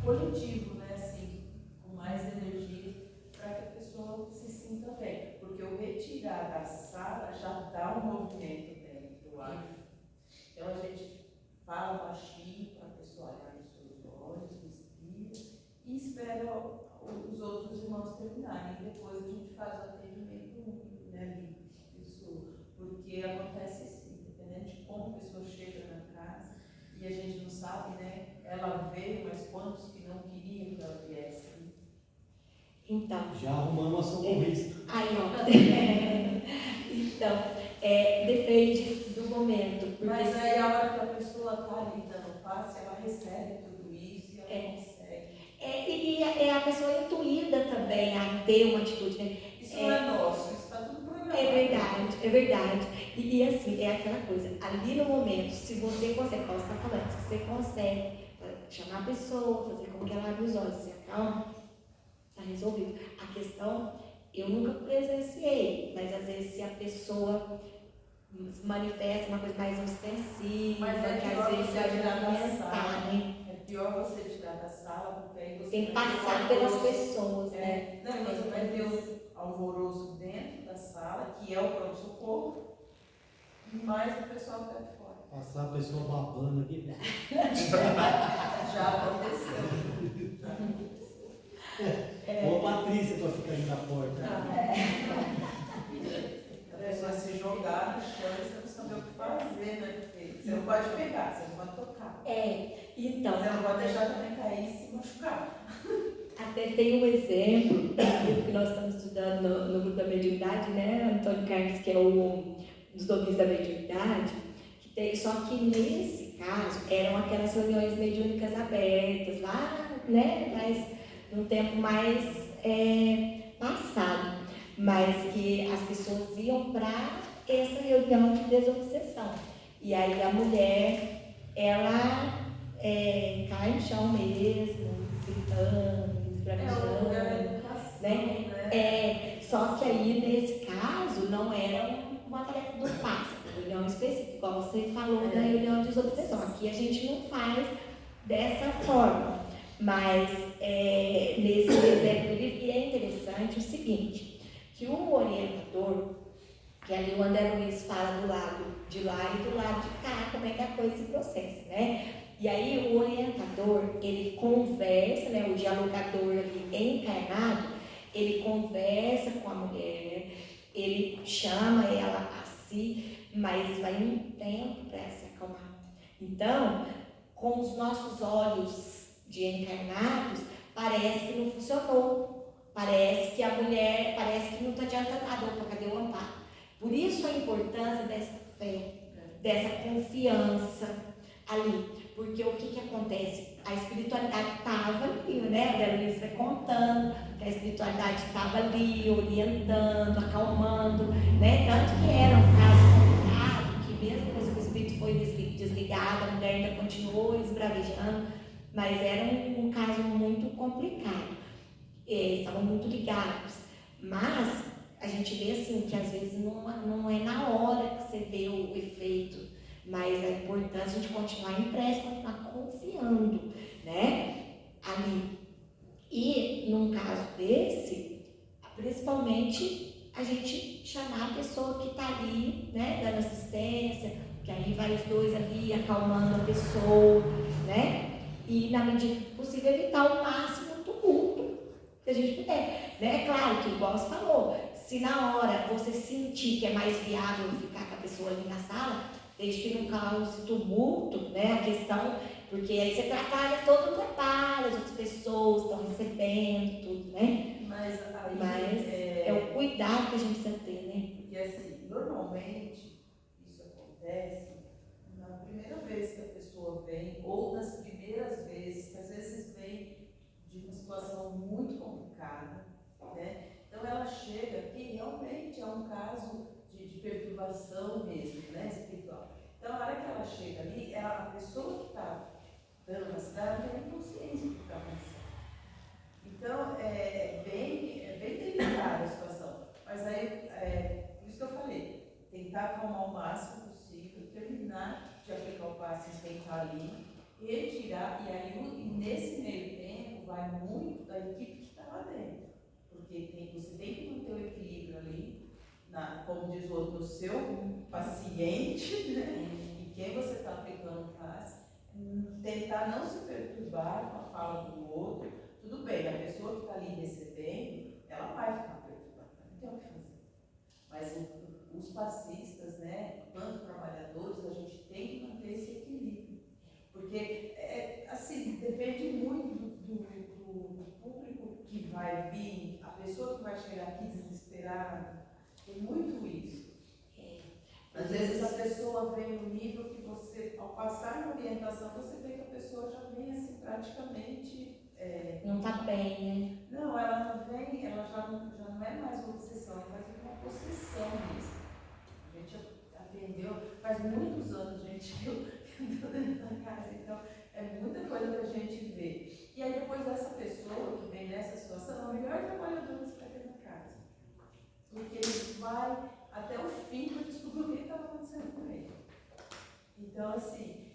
coletivo, né? Assim, com mais energia, para que a pessoa se sinta bem. Porque o retirar da sala já dá um movimento dentro do ar. Então a gente fala baixinho para a pessoa olhar nos seus olhos, respira e espera os outros irmãos terminarem. E depois a gente faz o atendimento único, né? Isso, porque acontece assim, dependendo de como a pessoa chega na casa e a gente não sabe, né? Ela veio, mas quantos que não queriam que ela viesse? Então, Já arrumamos a socorrista. aí, ó. Então, depende do momento. Porque Mas aí a hora que a pessoa está ali dando passe, ela recebe tudo isso e ela consegue. E a pessoa intuída também a ter uma atitude, né? Isso não é nosso, isso está tudo programado. É verdade. E assim, é aquela coisa, ali no momento, se você consegue, como você está falando, se você consegue chamar a pessoa, fazer com que ela abra os olhos, se acalma, está resolvido. A questão, eu nunca presenciei, mas às vezes se a pessoa manifesta uma coisa mais ostensiva, Mas é que pior às vezes você vai tirar da movimentar, sala. né? É pior você tirar da sala, porque aí você Tem que vai ter passar um pelas alvoroço. pessoas, né? Não, e você vai ter um alvoroço dentro da sala, que é o pronto-socorro, mas o pessoal está de fora. Passar a pessoa babando aqui. Já aconteceu. Ou a Patrícia para ficar ali na porta. A pessoa se jogar no chão e você não saber o que fazer, né? Porque você não pode pegar, você não pode tocar. Então. Você não pode deixar também cair e se machucar. Até tem um exemplo, um livro que nós estamos estudando no grupo da mediunidade, né? Antônio Carlos, que é um dos domínios da mediunidade, que tem, só que nesse caso eram aquelas reuniões mediúnicas abertas lá, né? Mas num tempo mais passado, mas que as pessoas iam para essa reunião de desobsessão. E aí a mulher, ela cai no chão mesmo, gritando, esbravejando, né? Só que aí, nesse caso, não era uma tarefa do passe, uma reunião específica, igual você falou da reunião de desobsessão. Aqui a gente não faz dessa forma, mas nesse exemplo e é interessante o seguinte, que o orientador, que ali o André Luiz fala do lado de lá e do lado de cá, como é que a coisa se processa, né? E aí o orientador, ele conversa, né, o dialogador ali encarnado, ele conversa com a mulher, né? Ele chama ela a si, mas vai um tempo para se acalmar. Então, com os nossos olhos de encarnados, parece que não funcionou, parece que a mulher, parece que não está adiantando nada, opa, cadê o amparo? Por isso a importância dessa fé, dessa confiança ali. Porque o que acontece? A espiritualidade estava ali, né? A Vera Luiz vai contando que a espiritualidade estava ali, orientando, acalmando, né? Tanto que era um caso complicado, que mesmo depois que o espírito foi desligado, a mulher ainda continuou esbravejando, mas era um caso muito complicado. Estavam muito ligados. Mas a gente vê assim que às vezes não é na hora que você vê o efeito, mas é importante a gente continuar em prece, continuar confiando, né, ali. E num caso desse, principalmente a gente chamar a pessoa que está ali, né, dando assistência, que aí vai os dois ali acalmando a pessoa, né, e na medida do possível evitar o máximo o tumulto que a gente puder, né, claro que igual você falou, se na hora você sentir que é mais viável ficar com a pessoa ali na sala, desde que não cause tumulto, né, a questão, porque aí você atrapalha todo o trabalho, as outras pessoas estão recebendo tudo, né? Mas aí É o cuidado que a gente precisa ter, né? Porque assim, normalmente isso acontece na primeira vez que a pessoa vem, ou nas primeiras vezes, que às vezes vem de uma situação muito complicada, né? Então ela chega que realmente é um caso de perturbação mesmo, né, espiritual. Então, na hora que ela chega ali, a pessoa que está dando a cidade não tem nem consciência do que está acontecendo. Então, é bem delicada a situação. Mas aí, por isso que eu falei, tentar acalmar o máximo possível, terminar de aplicar o passe quem está ali, retirar, e aí nesse meio tempo vai muito da equipe que está lá dentro. Porque você tem que manter o equilíbrio ali, como diz o outro, no seu paciente, né? E quem você está aplicando o passe, tentar não se perturbar com a fala do outro. Tudo bem, a pessoa que está ali recebendo, ela vai ficar perturbada, não tem o que fazer. Mas os passistas, né, quanto trabalhadores, a gente tem que manter esse equilíbrio. Porque, assim, depende muito do público que vai vir, a pessoa que vai chegar aqui desesperada, tem muito isso. Às vezes a pessoa vem no nível que você, ao passar na orientação, você vê que a pessoa já vem assim praticamente... não está bem, né? Não, ela não vem, ela já não é mais uma obsessão, é mais uma possessão mesmo. A gente atendeu, faz muitos anos a gente viu dentro da casa, então é muita coisa que a gente vê. E aí depois dessa pessoa que vem nessa situação, é o melhor trabalhador que vai ter na casa. Porque ele vai até o fim para descobrir o que estava acontecendo com ele. Então, assim,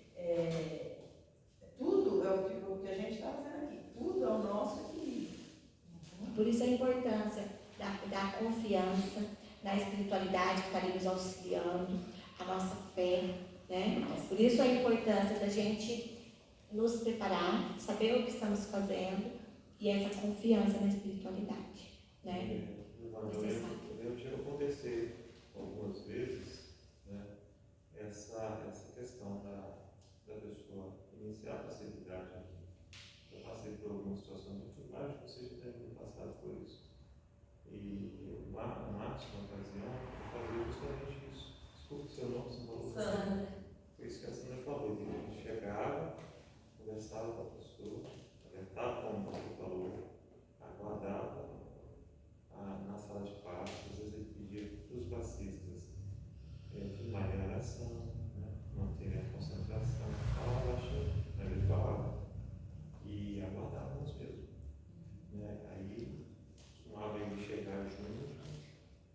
tudo é o que a gente está fazendo aqui, tudo é o nosso equilíbrio. Por isso a importância da confiança na espiritualidade que está ali nos auxiliando, a nossa fé, né? Por isso a importância da gente nos preparar, saber o que estamos fazendo e essa confiança na espiritualidade, né? Eu chego a acontecer algumas vezes, né, essa questão da pessoa iniciar a passividade aqui. Eu passei por algumas situações dificuldades, vocês já devem ter passado por isso. E o Marcos, na ocasião, fazia justamente isso. Desculpe o seu nome, você falou. Sandra. Foi isso que a Sandra falou, que a gente chegava, conversava com a pessoa, orientava como você falou, aguardava na sala de passe, às vezes ele pedia para os passistas firmarem a oração, né, manterem a concentração, ele falava, e aguardávamos mesmo. Né, aí costumava ele chegar junto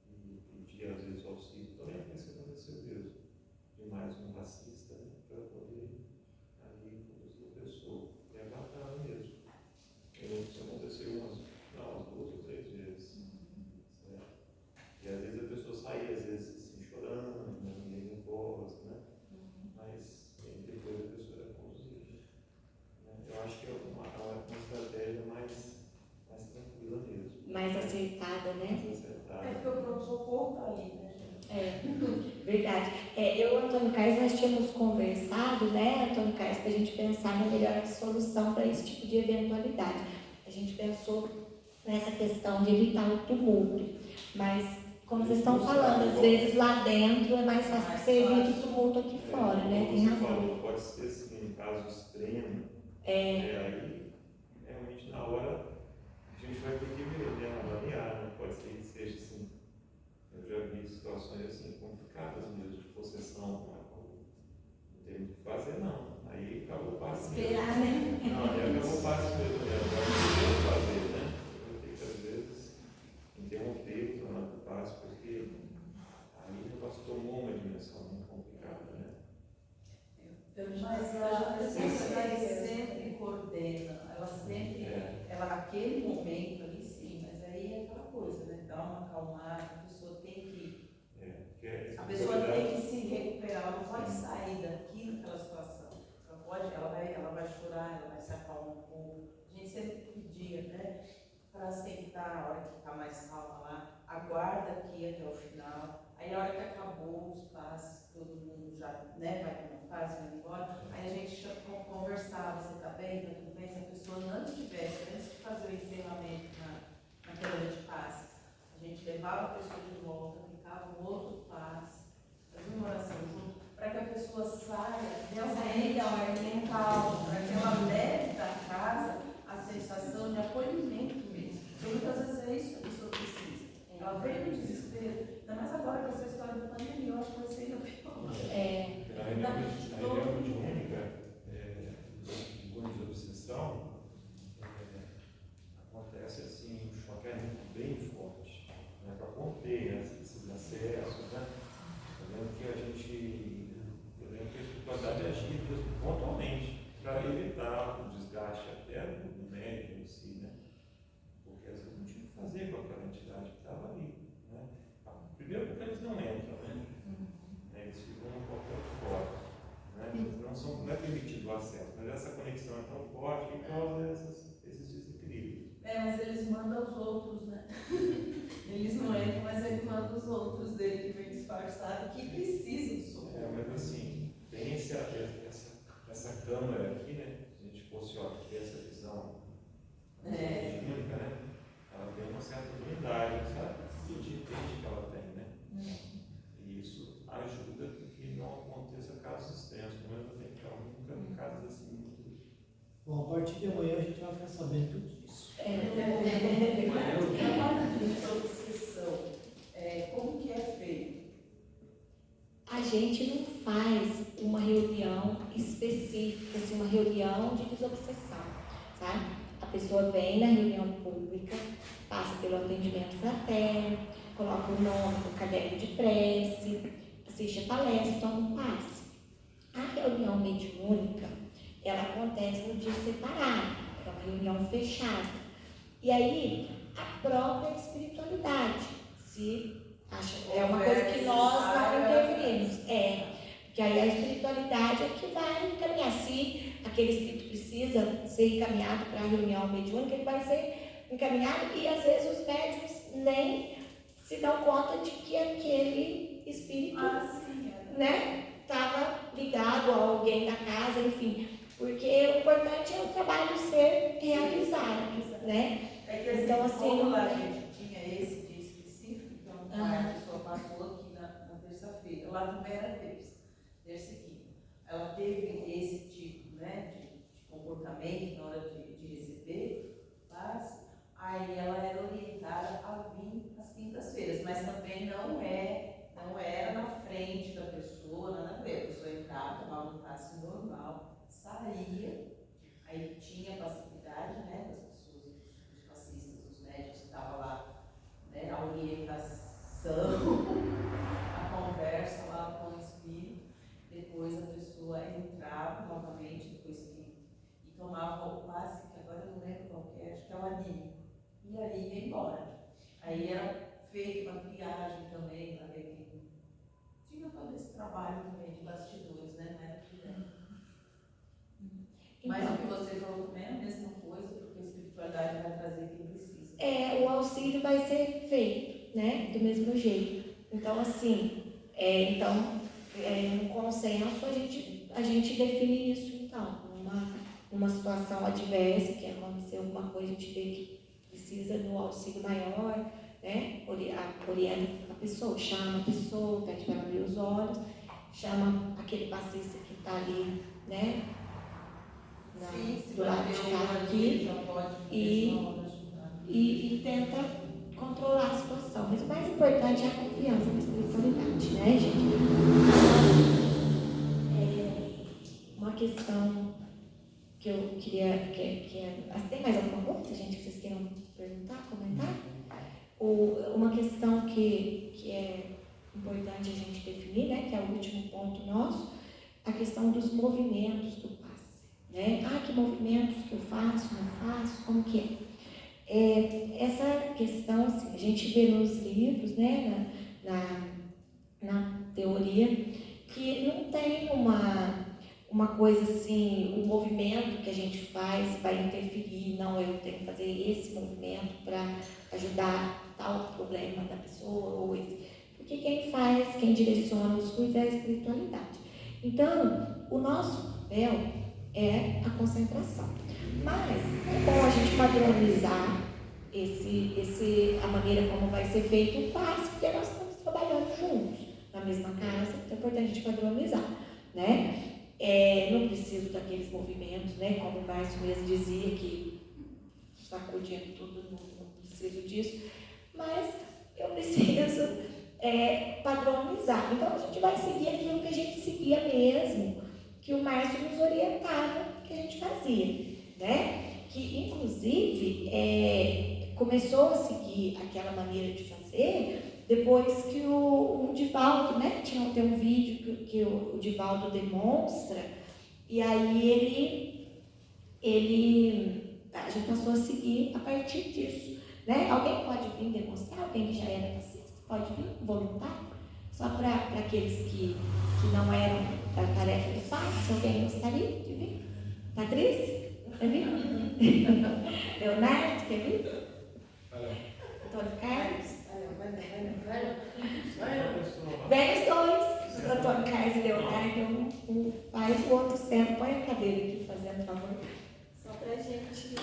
e pedir às vezes auxílio, também foi isso que aconteceu mesmo, de mais um passista, né, para poder ali conduzir a pessoa, e aguardava mesmo. Isso aconteceu umas 2 ou 3 vezes. E às vezes a pessoa saía, às vezes assim, chorando, ninguém nervosa, né? Mas depois a pessoa era conduzida. Né? Eu acho que é uma estratégia mais tranquila mesmo. Mais acertada, né? Mais acertada. É porque o pronto-socorro está ali, né, gente? Verdade. Eu e o Antônio Carlos, nós tínhamos conversado, né, Antônio Carlos, para a gente pensar na melhor solução para esse tipo de eventualidade. A gente pensou nessa questão de evitar o tumulto, mas como vocês estão falando, às vezes lá dentro é mais fácil que você evite o tumulto aqui fora, né? Tem razão. Pode ser assim, caso extremo, aí realmente na hora a gente vai ter que ver, né? Avaliar, né? Pode ser que seja assim. Eu já vi situações assim complicadas mesmo, de possessão, não tem muito o que fazer não. Aí acabou o passe mesmo. Esperar, né? Não, aí acabou o passe mesmo, né? Agora não tem o que fazer, né? Eu vou ter que às vezes interromper o tornado do passe, porque aí o negócio tomou uma dimensão muito complicada, né? Mas a pessoa sempre coordena, ela sempre, ela naquele momento ali sim, mas aí é aquela coisa, né? Dá uma acalmada, a pessoa tem que. A pessoa tem que se recuperar, ela não pode sair daqui naquela situação. Ela vai chorar, ela vai se acalmar um pouco. A gente sempre pedia, né? Para sentar, a hora que está mais calma lá, aguarda aqui até o final. Aí a hora que acabou os passes, todo mundo já, né, vai para um passe, vai embora. Aí a gente conversava, você está bem, está tudo bem? Se a pessoa não estivesse, antes de fazer o encerramento na cadeira de passes, a gente levava a pessoa de volta, ficava um outro passe, fazia uma oração junto, para que a pessoa saia realmente calma, para que ela leve da casa a sensação de acolhimento mesmo. Porque muitas vezes é isso que a pessoa precisa. Ela veio no desespero, ainda mais agora com essa história da pandemia, eu acho que vai ser ainda pior. Na reunião mediúnica, de obsessão, acontece assim, um choqueamento bem forte, né, para conter esses acessos, né? Eu lembro que a espiritualidade agia pontualmente para evitar o desgaste até do médium em si, né? Porque às vezes não tinha o que fazer com aquela entidade que estava ali, né? Primeiro porque eles não entram, né? Eles ficam no papel de fora, né? Eles não é permitido o acesso, mas essa conexão é tão forte que causa esses desequilíbrios. Mas eles mandam os outros, né? Eles não entram, mas ele manda os outros dele que vem disfarçado, que precisam do socorro. Mas assim, tem essa câmara aqui, né? Se a gente fosse ter essa visão única, né? Ela tem uma certa unidade, sabe? E de entende que ela tem, né? E isso ajuda que não aconteça casos extremos, pelo menos eu tenho que nunca vi casos assim muito. Bom, a partir de amanhã a gente vai ficar sabendo tudo isso. Trabalho de obsessão, como que é feito? A gente não faz uma reunião específica, assim, uma reunião de desobsessão, sabe? A pessoa vem na reunião pública, passa pelo atendimento fraterno, coloca o nome no caderno de prece, assiste a palestra, toma um passe. A reunião mediúnica, ela acontece no dia separado, é uma reunião fechada. E aí, a própria espiritualidade, se acha, é uma coisa que nós não interferimos, porque aí a espiritualidade é que vai encaminhar. Se aquele espírito precisa ser encaminhado para a reunião mediúnica, ele vai ser encaminhado, e às vezes os médiuns nem se dão conta de que aquele espírito estava ligado a alguém da casa, enfim, porque o importante é o trabalho ser realizado, né? Então, assim, como a gente tinha esse dia específico, então a pessoa passou aqui na terça-feira, lá também era terça e quinta. Ela teve esse tipo, né, de comportamento na hora de receber passe, aí ela era orientada a vir às quintas-feiras, mas também não era na frente da pessoa, nada a ver. A pessoa entrava, tomava um passe normal, saía, aí tinha passividade, né, das pessoas, dos passistas, dos médicos que estavam lá, né, a orientação, a conversa lá com o espírito. Depois a pessoa entrava novamente, e tomava o passe, que agora eu não lembro qual que é, acho que é o anímico, e aí ia embora. Aí era feita uma triagem também, para ver que tinha todo esse trabalho também de bastidores, né, não era direto. Mas o que você falou também é a mesma coisa, porque a espiritualidade vai trazer quem precisa. O auxílio vai ser feito, né, do mesmo jeito. Então, assim, no consenso a gente define isso, então, numa situação adversa, que aconteceu alguma coisa, a gente vê que precisa do auxílio maior, né, orienta a pessoa, chama a pessoa, pede para abrir os olhos, chama aquele passista que está ali, né, Sim, se do lado de bater cá uma aqui ali, já pode e- na hora ajudar. e tenta controlar a situação. Mas o mais importante é a confiança na espiritualidade, né, gente? Uma questão que eu queria, tem mais alguma coisa, gente, que vocês queiram perguntar, comentar? Uma questão que é importante a gente definir, né, que é o último ponto nosso, a questão dos movimentos do passe, né? Que movimentos que eu faço, não faço, como que é? Essa questão, assim, a gente vê nos livros, né, na teoria, que não tem uma coisa assim, o movimento que a gente faz vai interferir, não, eu tenho que fazer esse movimento para ajudar tal problema da pessoa, ou esse. Porque quem faz, quem direciona os fluidos é a espiritualidade. Então, o nosso papel é a concentração. Mas é bom a gente padronizar a maneira como vai ser feito o passe, porque nós estamos trabalhando juntos na mesma casa, então é importante a gente padronizar, né? Não preciso daqueles movimentos, né? Como o Márcio mesmo dizia, que sacudindo tudo, não preciso disso, mas eu preciso padronizar. Então a gente vai seguir aquilo que a gente seguia mesmo, que o Márcio nos orientava, que a gente fazia, né? Que inclusive começou a seguir aquela maneira de fazer depois que o Divaldo, né? Tem um vídeo que o Divaldo demonstra, e aí a gente passou a seguir a partir disso, né? Alguém pode vir demonstrar? Alguém que já era passista pode vir, voluntário? Só para aqueles que não eram da tarefa de passe, alguém gostaria de vir? Patrícia? Quer vir? Leonardo, quer vir? Antônio Carlos? Vem os dois, Antônio Carlos e Leonardo, um faz, o outro senta, põe a cadeira aqui, fazendo favor, só pra gente.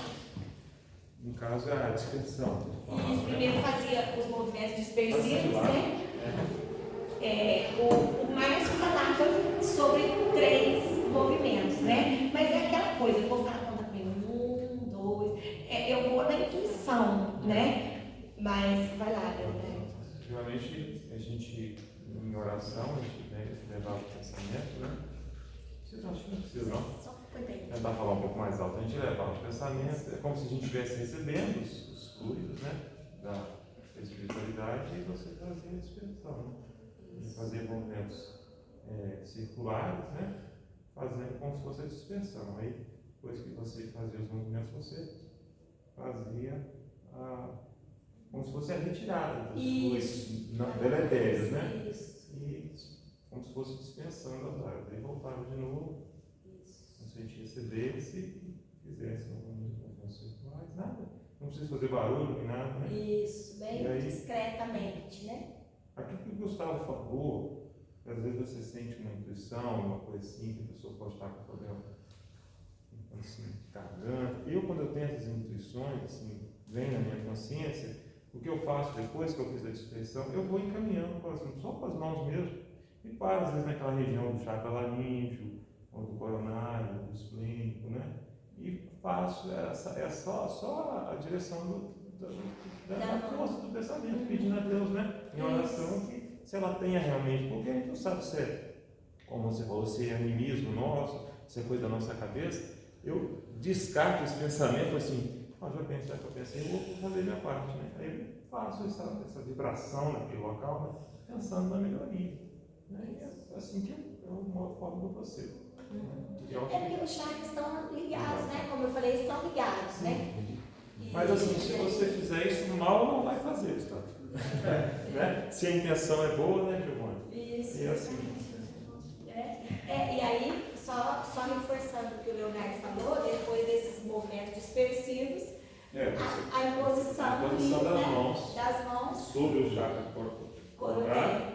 No caso, é a dispersão. Isso, primeiro fazia os movimentos dispersivos, né? O Márcio falava sobre 3 movimentos, né? Mas é aquela coisa, eu vou falar conta comigo, 1, 2, eu vou na intuição, né? Mas vai lá, Leonardo. Geralmente, a gente, em oração, a gente leva o pensamento, né? Vocês acham que não precisa, não? Só cuidei. Tentar falar um pouco mais alto. A gente leva o pensamento, é como se a gente estivesse recebendo os fluidos, né? Da espiritualidade, e você fazia a dispersão, né? E fazer movimentos circulares, né? Fazendo como se fosse a dispersão. Aí, depois que você fazia os movimentos, você fazia como se fosse a retirada dos fluidos deletérios, né? Isso. E como se fosse dispensando as áreas. Aí voltava de novo, como se a gente recebesse e fizesse movimentos circulares, nada. Não precisa fazer barulho nem nada, né? Isso, bem aí, discretamente, né? Aquilo que o Gustavo falou, às vezes você sente uma intuição, uma coisa assim, que a pessoa pode estar com problema assim, garganta. Quando eu tenho essas intuições, assim, vem na minha consciência, o que eu faço depois que eu fiz a dispersão, eu vou encaminhando só com as mãos mesmo, e paro às vezes naquela região do chakra laríngeo, ou do coronário, do esplênico, né? E faço só a direção da força do pensamento, pedindo a Deus, né? Em oração, que se ela tenha realmente, porque a gente não sabe se como você falou, se é animismo nosso, se é coisa da nossa cabeça. Eu descarto esse pensamento assim, já pensei, eu vou fazer minha parte, né? Aí eu faço essa vibração naquele local, né? Pensando na melhoria. Né? E é assim que uma forma que eu procedo. Porque os chakras estão ligados, né? Como eu falei, estão ligados, né? Mas assim, se você fizer isso, mal não vai fazer, tá? Né? Se a intenção é boa, né, Giovana? Isso. E assim. E aí, só reforçando o que o Leonardo falou, depois desses movimentos dispersivos, a imposição das mãos sobre o chakra coronário,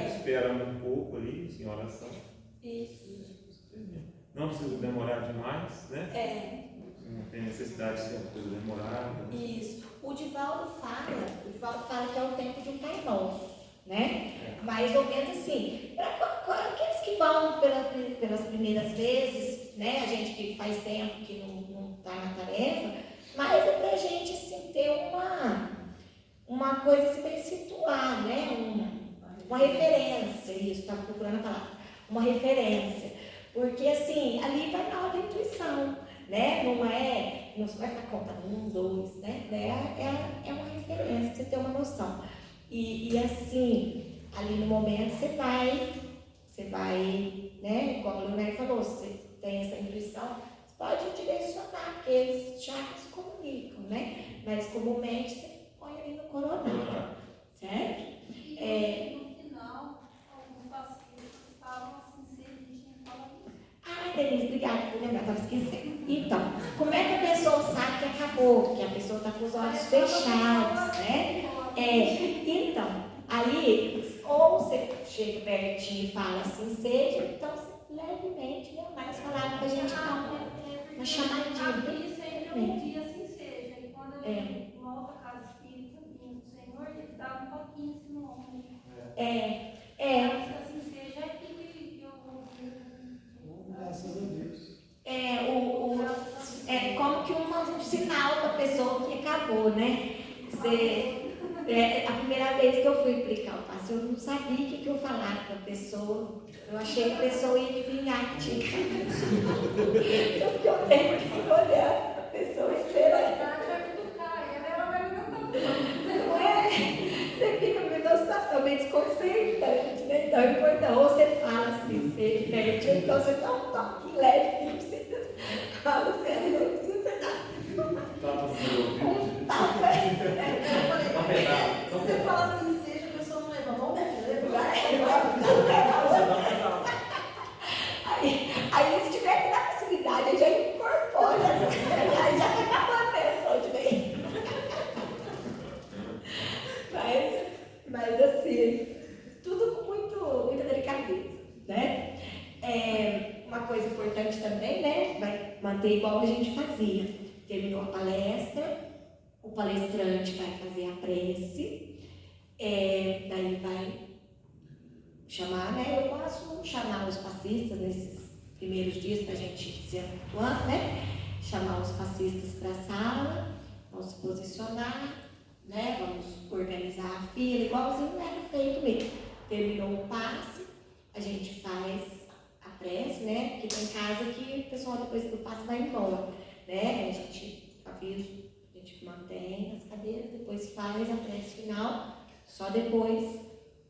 espera um pouco ali, em oração. Isso. Não precisa demorar demais, né? Não tem necessidade de ser uma coisa demorada. Isso. O Divaldo fala que é o tempo de um Pai Nosso, né? mais ou menos assim. Para aqueles que vão pelas primeiras vezes, né? A gente que faz tempo que não está na tarefa, mas é para a gente assim, ter uma coisa assim, bem situar, né? Uma referência, isso, estava procurando a palavra, uma referência. Porque assim, ali vai na hora da intuição, né? Não vai ficar contando 1, 2, né? É uma referência, pra você ter uma noção. E assim, ali no momento você vai, né? Como o Leonardo falou, você tem essa intuição, você pode direcionar, porque eles já se comunicam, né? Mas comumente você põe ali no coronário, certo? No final, alguns pacientes estavam assim, se a gente tinha falado isso. Ah, Denise, obrigada por lembrar, estava esquecendo. Então, como é que a pessoa sabe que acabou? Que a pessoa está com os olhos fechados, né? Então, aí, ou você chega pertinho e fala assim, seja, então você levemente, né? Mais falado que a gente dá uma chamadinha. Aqui sempre eu ouvia assim seja. E quando eu ia numa outra casa espírita, vinha do Senhor, ele dava um toquinho assim no ombro. Assim seja é que eu ouvi. Graças a Deus. Como que um sinal para a pessoa que acabou, né? A primeira vez que eu fui explicar o passo, eu não sabia o que eu falava para a pessoa. Eu achei que a pessoa ia adivinhar que tinha. Eu fiquei o tempo aqui olhando para a pessoa esperando. Não é? Você fica numa situação bem desconcertante, né? Então é importante. Ou você fala assim, você diverte, ou então você dá um toque leve, não precisa. Fala assim, não precisa você dar. Tapa no seu ouvido. Eu falei, se você fala assim, seja, a pessoa não leva a mão, deve levar. Aí se tiver que dar facilidade, eu já incorporo. Aí já fica batendo onde vem. Mas assim, tudo com muita delicadeza, né? Uma coisa importante também, né? Vai manter igual a gente fazia. Terminou a palestra, o palestrante vai fazer a prece, daí vai chamar, né? Eu posso chamar os passistas nesses primeiros dias para a gente se habituar, né? Chamar os passistas para a sala, vamos se posicionar, né? Vamos organizar a fila, igualzinho era feito mesmo. Terminou o passe, a gente faz a prece, né? Porque tem casa que o pessoal depois do passe vai embora, né? A gente avisa, a gente mantém as cadeiras, depois faz a prece final, só depois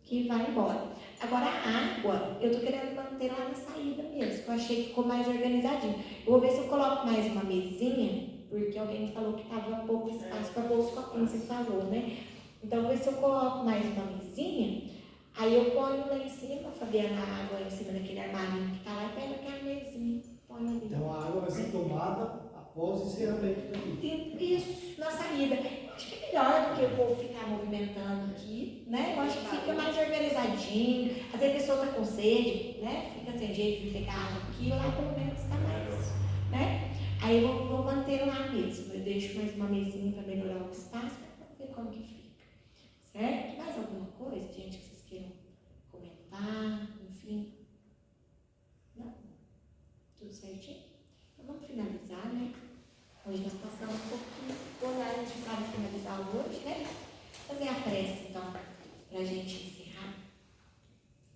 que vai embora. Agora a água, eu tô querendo manter lá na saída mesmo, que eu achei que ficou mais organizadinho. Eu vou ver se eu coloco mais uma mesinha, porque alguém me falou que estava pouco espaço para pôr os copinhos, você falou, né? Então, vou ver se eu coloco mais uma mesinha, aí eu ponho lá em cima, a Fabiana, a água em cima daquele armário que está lá, e pega aquela mesinha, põe ali. Então a água vai ser tomada após o encerramento daqui. Isso, na saída. Acho que é melhor do que o povo ficar movimentando aqui, né? Eu acho que fica mais organizadinho. Às vezes a pessoa está com sede, né? Fica sem jeito de pegar água aqui, lá pelo menos está mais, né? Aí eu vou manter lá mesmo. Eu deixo mais uma mesinha para melhorar o espaço, para ver como que fica. Certo? Mais alguma coisa, gente, que vocês queiram comentar? Enfim. Não? Tudo certinho? Então vamos finalizar, né? Hoje nós passamos um pouquinho do horário de finalizar hoje, né? Fazer a prece, então, para a gente